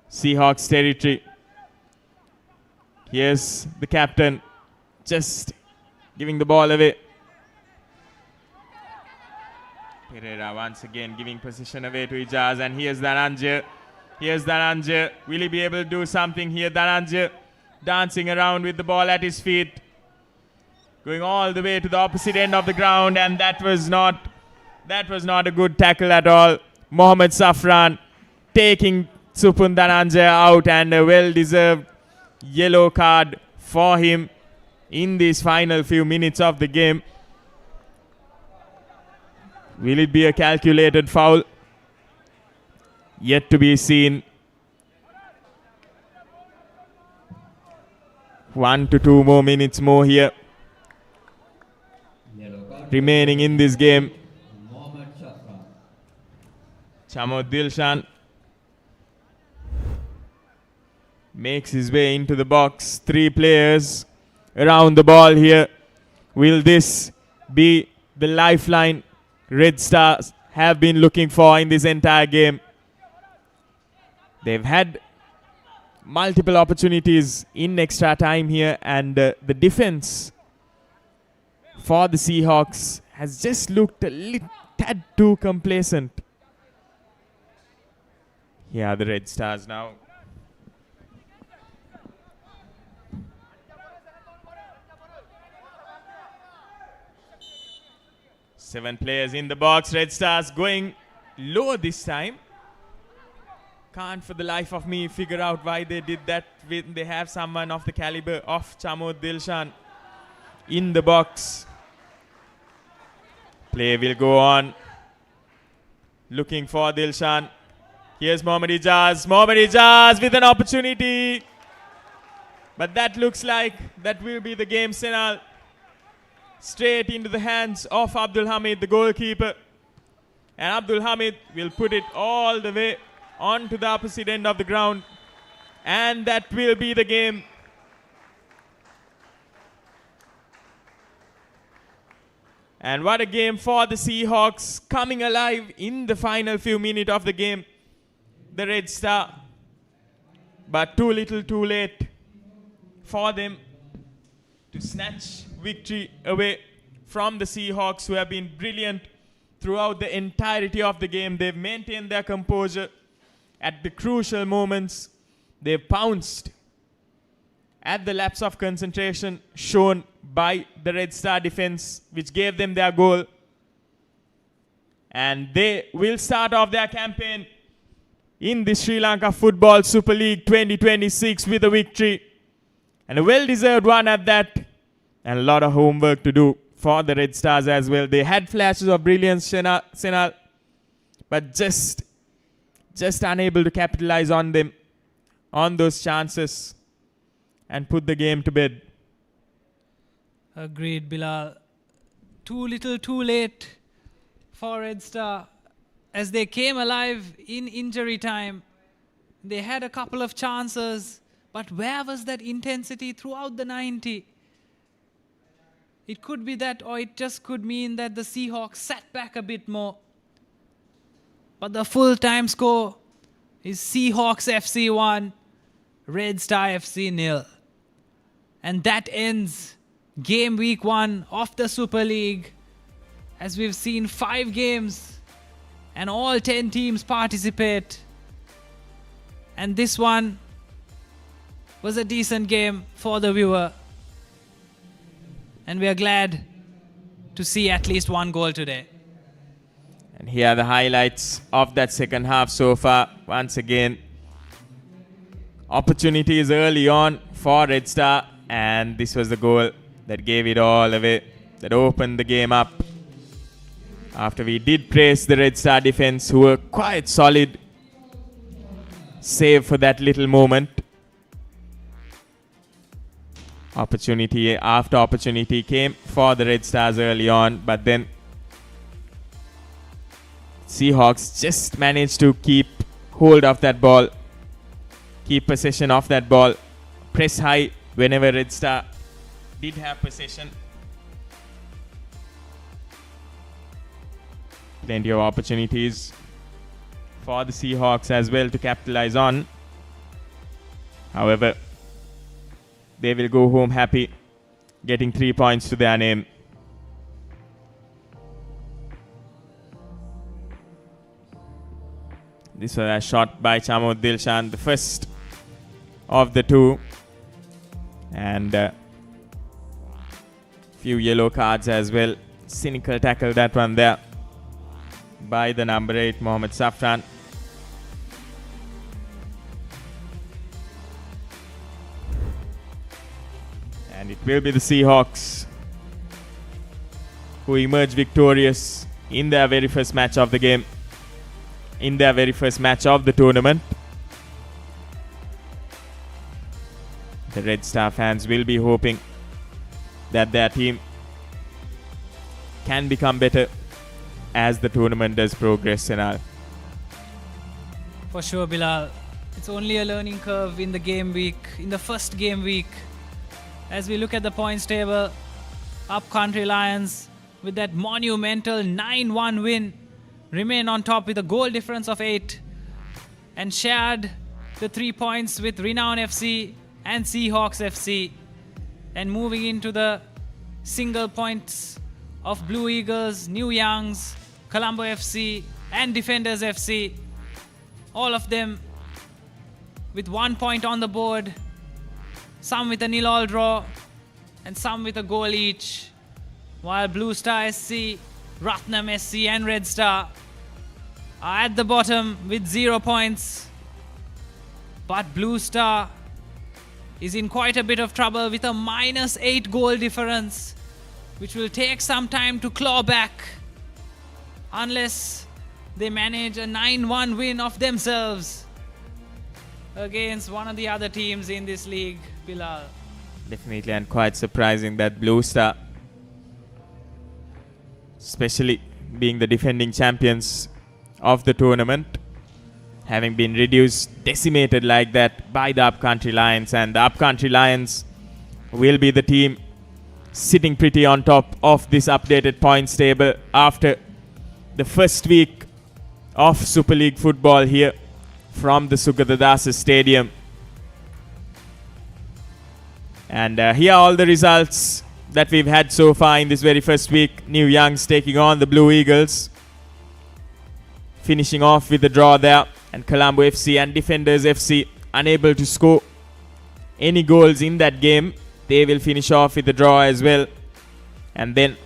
Seahawks territory. Here's the captain just giving the ball away. Pereira once again giving position away to Ijaz, and here's Dhananjay. Here's Dhananjay. Will he be able to do something here? Dhananjay dancing around with the ball at his feet, going all the way to the opposite end of the ground, and that was not a good tackle at all. Mohammad Safran taking Supun Dhananjay out, and a well-deserved yellow card for him in these final few minutes of the game. Will it be a calculated foul? Yet to be seen. 1 to 2 more minutes more here remaining in this game. Chamod Dilshan makes his way into the box. 3 players around the ball here. Will this be the lifeline Red Stars have been looking for in this entire game? They've had multiple opportunities in extra time here, and the defense for the Seahawks has just looked a tad too complacent. Yeah, the Red Stars now. Seven players in the box. Red Stars going low this time. Can't for the life of me figure out why they did that when they have someone of the caliber of Chamod Dilshan in the box. Play will go on. Looking for Dilshan. Here's Mohammad Ijaz. Mohammad Ijaz with an opportunity. But that looks like that will be the game signal. Straight into the hands of Abdul Hamid, the goalkeeper. And Abdul Hamid will put it all the way onto the opposite end of the ground. And that will be the game. And what a game for the Seahawks, coming alive in the final few minutes of the game. The Red Star. But too little too late for them to snatch victory away from the Seahawks, who have been brilliant throughout the entirety of the game. They've maintained their composure at the crucial moments. They've pounced at the lapse of concentration shown by the Red Star defense, which gave them their goal. And they will start off their campaign in the Sri Lanka Football Super League 2026 with a victory. And a well-deserved one at that. And a lot of homework to do for the Red Stars as well. They had flashes of brilliance, Senal, but just unable to capitalize on them on those chances and put the game to bed. Agreed, Bilal. Too little, too late for Red Star. As they came alive in injury time, they had a couple of chances, but where was that intensity throughout the 90? It could be that, or it just could mean that the Seahawks sat back a bit more. But the full-time score is Seahawks FC 1, Red Star FC 0. And that ends game week 1 of the Super League, as we've seen 5 games and all 10 teams participate. And this one was a decent game for the viewer. And we are glad to see at least one goal today. And here are the highlights of that second half so far. Once again, opportunities early on for Red Star, and this was the goal that gave it all away, that opened the game up. After we did praise the Red Star defense, who were quite solid, save for that little moment. Opportunity after opportunity came for the Red Stars early on, but then Seahawks just managed to keep hold of that ball, keep possession of that ball, press high whenever Red Star did have possession. Plenty of opportunities for the Seahawks as well to capitalize on. However, they will go home happy, getting 3 points to their name. This was a shot by Chamod Dilshan, the first of the two. And few yellow cards as well. Cynical tackle, that one there, by the number 8, Mohamed Safran. And it will be the Seahawks who emerge victorious in their very first match of the game, in their very first match of the tournament. The Red Star fans will be hoping that their team can become better as the tournament does progress and all. For sure, Bilal. It's only a learning curve in the game week, in the first game week. As we look at the points table, Upcountry Lions with that monumental 9-1 win remain on top with a goal difference of 8 and shared the 3 points with Renown FC and Seahawks FC. And moving into the single points of Blue Eagles, New Youngs, Colombo FC and Defenders FC. All of them with 1 point on the board, some with a 0-0 draw and some with a goal each, while Blue Star SC, Ratnam SC and Red Star are at the bottom with 0 points. But Blue Star is in quite a bit of trouble with a -8 goal difference, which will take some time to claw back unless they manage a 9-1 win of themselves against one of the other teams in this league, Bilal. Definitely, and quite surprising that Blue Star, especially being the defending champions of the tournament, having been reduced, decimated like that by the Upcountry Lions, and the Upcountry Lions will be the team sitting pretty on top of this updated points table after the first week of Super League football here from the Sugatadasa Stadium. And here are all the results that we've had so far in this very first week. New Youngs taking on the Blue Eagles, finishing off with a draw there, and Colombo FC and Defenders FC unable to score any goals in that game. They will finish off with a draw as well. And then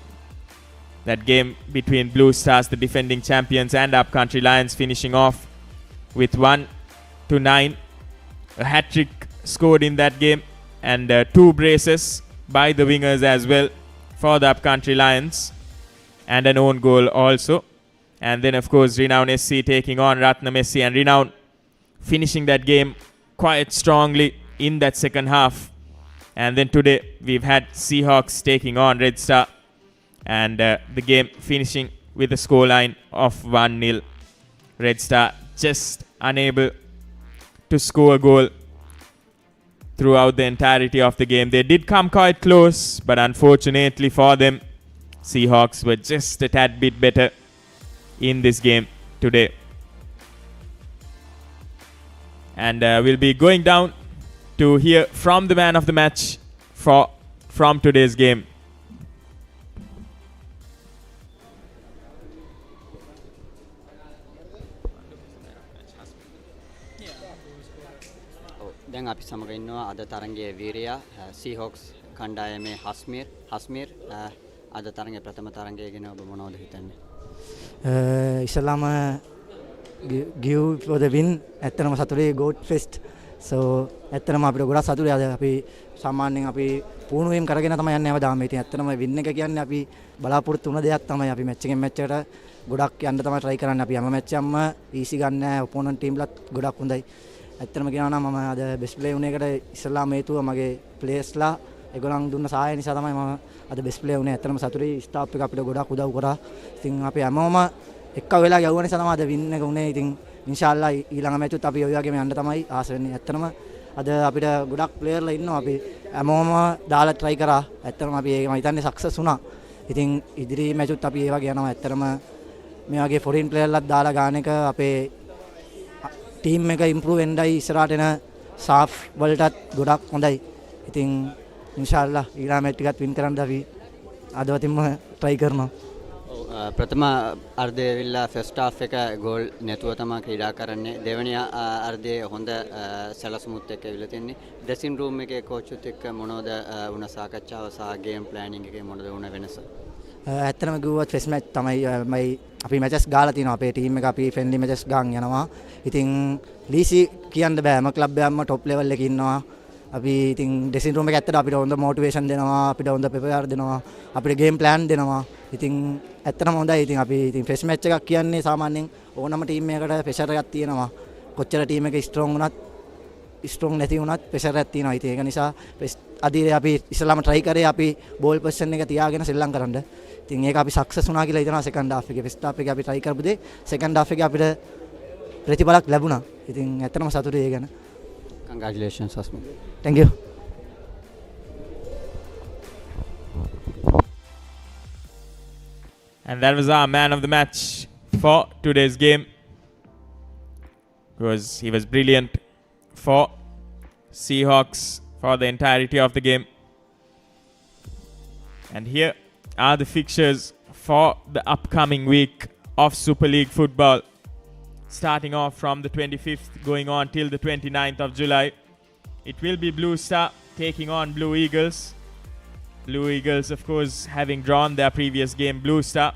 that game between Blue Stars, the defending champions, and Upcountry Lions finishing off with 1-9. A hat-trick scored in that game, and 2 braces by the wingers as well for the Upcountry Lions, and an own goal also. And then of course Renown SC taking on Ratnam SC, and Renown finishing that game quite strongly in that second half. And then today we've had Seahawks taking on Red Star, and the game finishing with a scoreline of 1-0. Red Star just unable to score a goal throughout the entirety of the game. They did come quite close, but unfortunately for them, Seahawks were just a tad bit better in this game today. And we'll be going down to hear from the man of the match from today's game. දැන් අපි සමග ඉන්නවා අද තරගයේ වීරයා සීහොක්ස් කණ්ඩායමේ හස්මීර් අද තරගයේ ප්‍රථම තරගය ගැන ඔබ මොනවද හිතන්නේ? ඉස්ලාම give for the win ඇත්තටම සතුටුයි goat fest. so ඇත්තටම අපිට ගොඩක් සතුටුයි අද අපි සාමාන්‍යයෙන් අපි පුහුණු වීම කරගෙන තමයි යන්නේ හැමදාම. ඉතින් ඇත්තටම win එක කියන්නේ අපි බලාපොරොත්තු වුණ දෙයක් තමයි. අපි මැච් එකෙන් මැච් එකට ගොඩක් යන්න තමයි try කරන්නේ. අපි හැම මැච් එකක්ම easy ගන්න නැහැ. opponent team ලත් ගොඩක් හොඳයි. ඇත්තටම කියනවා නම් මම අද best play වුණේ එකට ඉස්ලාම හේතුව මගේ players ලා ඒගොල්ලන් දුන්න සහාය නිසා තමයි මම අද best play වුණේ. ඇත්තටම සතුටුයි staff එක අපිට ගොඩක් උදව් කරා. ඉතින් අපි හැමෝම එක්ක වෙලා යවුව නිසා තමයි අද win එක උනේ. ඉතින් ඉන්ෂාල්ලා ඊළඟ මැච් උත් අපි ඔය වගේම යන්න තමයි ආස වෙන්නේ. ඇත්තටම අද අපිට ගොඩක් ප්ලේයර්ලා ඉන්නවා. අපි හැමෝම දාලා try කරා. ඇත්තටම අපි ඒක මම හිතන්නේ success වුණා. ඉතින් ඉදිරි මැච් උත් අපි ඒ වගේ යනවා. ඇත්තටම මේ වගේ foreign playerලාත් දාලා ගාන එක අපේ ටීම් එක ඉම්ප්‍රූව් වෙන්නයි ඉස්සරහට එන සාෆ් වලටත් ගොඩක් හොඳයි. ඉතින් ඉන්ෂාල්ලා ඊළඟ මැච් ටිකත් වින් කරන්න අපි අදවතින්ම try කරනවා. ප්‍රථම අර්ධය විල්ලා ෆස්ට් හාෆ් එක ගෝල් නැතුව තමයි ක්‍රීඩා කරන්නේ. දෙවෙනි අර්ධයේ හොඳ සැලසුමුත් එක්ක ඇවිල්ලා තින්නේ. ඩ්‍රෙසින් රූම් එකේ කෝච් උත් එක්ක මොනවද වුණ සාකච්ඡාව සහ ගේම් ප්ලෑනින් එකේ මොනවද වුණ වෙනස? ඇත්තටම කිව්වොත් ෆෙස් මැච් තමයි අපි මැචස් ගාලා තිනවා. අපේ ටීම් එක අපි ෆ්‍රෙන්ඩ්ලි මැචස් ගාන් යනවා. ඉතින් ලීසි කියන්න බෑ. හැම ක්ලබ් එකක්ම টොප් ලෙවල් එකේ ඉන්නවා. අපි ඉතින් ඩ්‍රෙසින් රූම් එක ඇත්තට අපිට හොඳ මොටිවේෂන් දෙනවා. අපිට හොඳ ප්‍රෙපෙයාර් දෙනවා. අපිට ගේම් ප්ලෑන් දෙනවා. ඉතින් ඇත්තටම හොඳයි. ඉතින් අපි ඉතින් ෆෙස් මැච් එකක් කියන්නේ සාමාන්‍යයෙන් ඕනම ටීම් එකකට ප්‍රෙෂර් එකක් තියෙනවා. කොච්චර ටීම් එක ස්ට්‍රෝං නැති වුණත් ප්‍රෙෂර් එකක් තියෙනවා. ඉතින් ඒක නිසා අදිරේ අපි ඉස්සලාම try කරේ අපි බෝල් පොසිෂන් එක තියාගෙන සෙල්ලම් කරන්න. ඉතින් ඒක අපි සක්සස් වුණා කියලා හිතනවා සෙකන්ඩ් හාෆ් එකේ. ෆස්ට් හාෆ් එකේ අපි try කරපු දේ සෙකන්ඩ් හාෆ් එකේ අපිට ප්‍රතිඵලක් ලැබුණා. ඉතින් ඇත්තටම සතුටුයි ඒ ගැන. Congratulations Asmi. Thank you. And that was our man of the match for today's game, because he was brilliant for Seahawks for the entirety of the game. And here are the fixtures for the upcoming week of Super League football, starting off from the 25th going on till the 29th of July. It will be Blue Star taking on Blue Eagles. Blue Eagles, of course, having drawn their previous game. Blue Star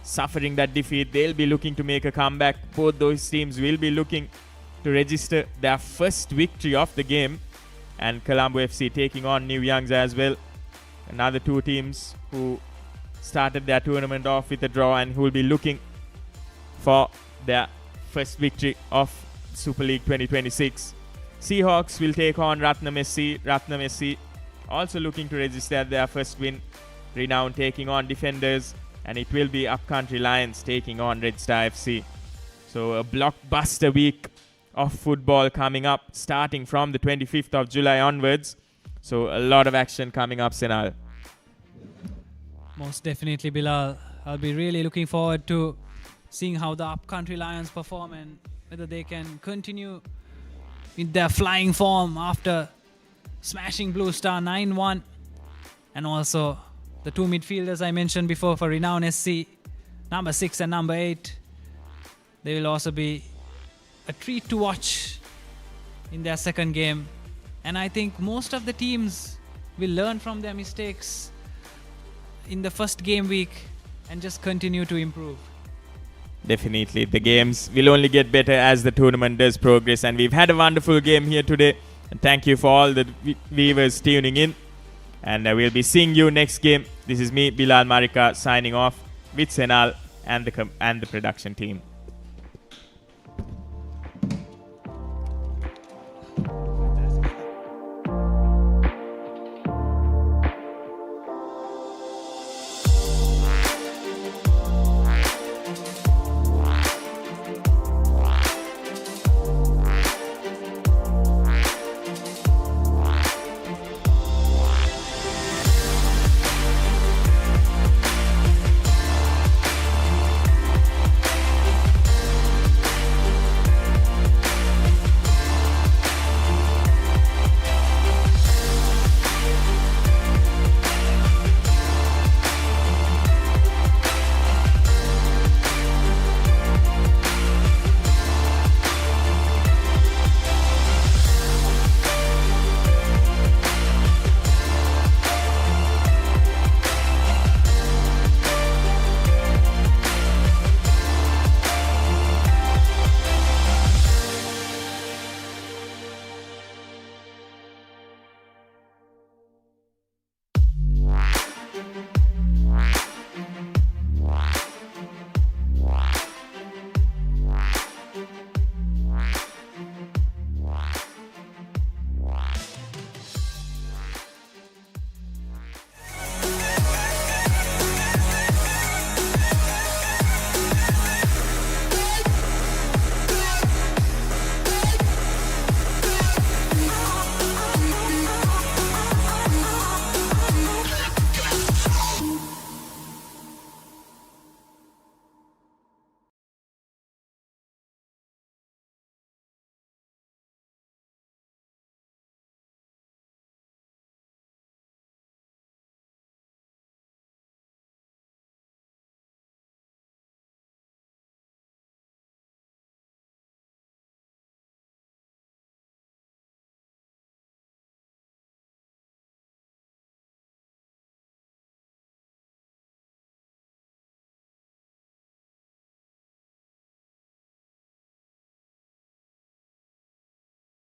suffering that defeat. They'll be looking to make a comeback. Both those teams will be looking to register their first victory of the game. And Colombo FC taking on New Youngs as well. Another two teams who started their tournament off with a draw and who will be looking for their first victory of Super League 2026. Seahawks will take on Ratnam SC also looking to register their first win. Renown taking on Defenders, and it will be Upcountry Lions taking on Red Star FC. So a blockbuster week of football coming up, starting from the 25th of July onwards. So a lot of action coming up, Senal. Most definitely, Bilal. I'll be really looking forward to seeing how the Upcountry Lions perform and whether they can continue with their flying form after smashing Blue Star 9-1. And also the two midfielders I mentioned before for Renown SC, number 6 and number 8. They will also be a treat to watch in their second game. And I think most of the teams will learn from their mistakes in the first game week and just continue to improve. Definitely, the games will only get better as the tournament does progress, and we've had a wonderful game here today. And thank you for all the viewers tuning in. And we'll be seeing you next game. This is me, Bilal Marika, signing off with Senal and the production team.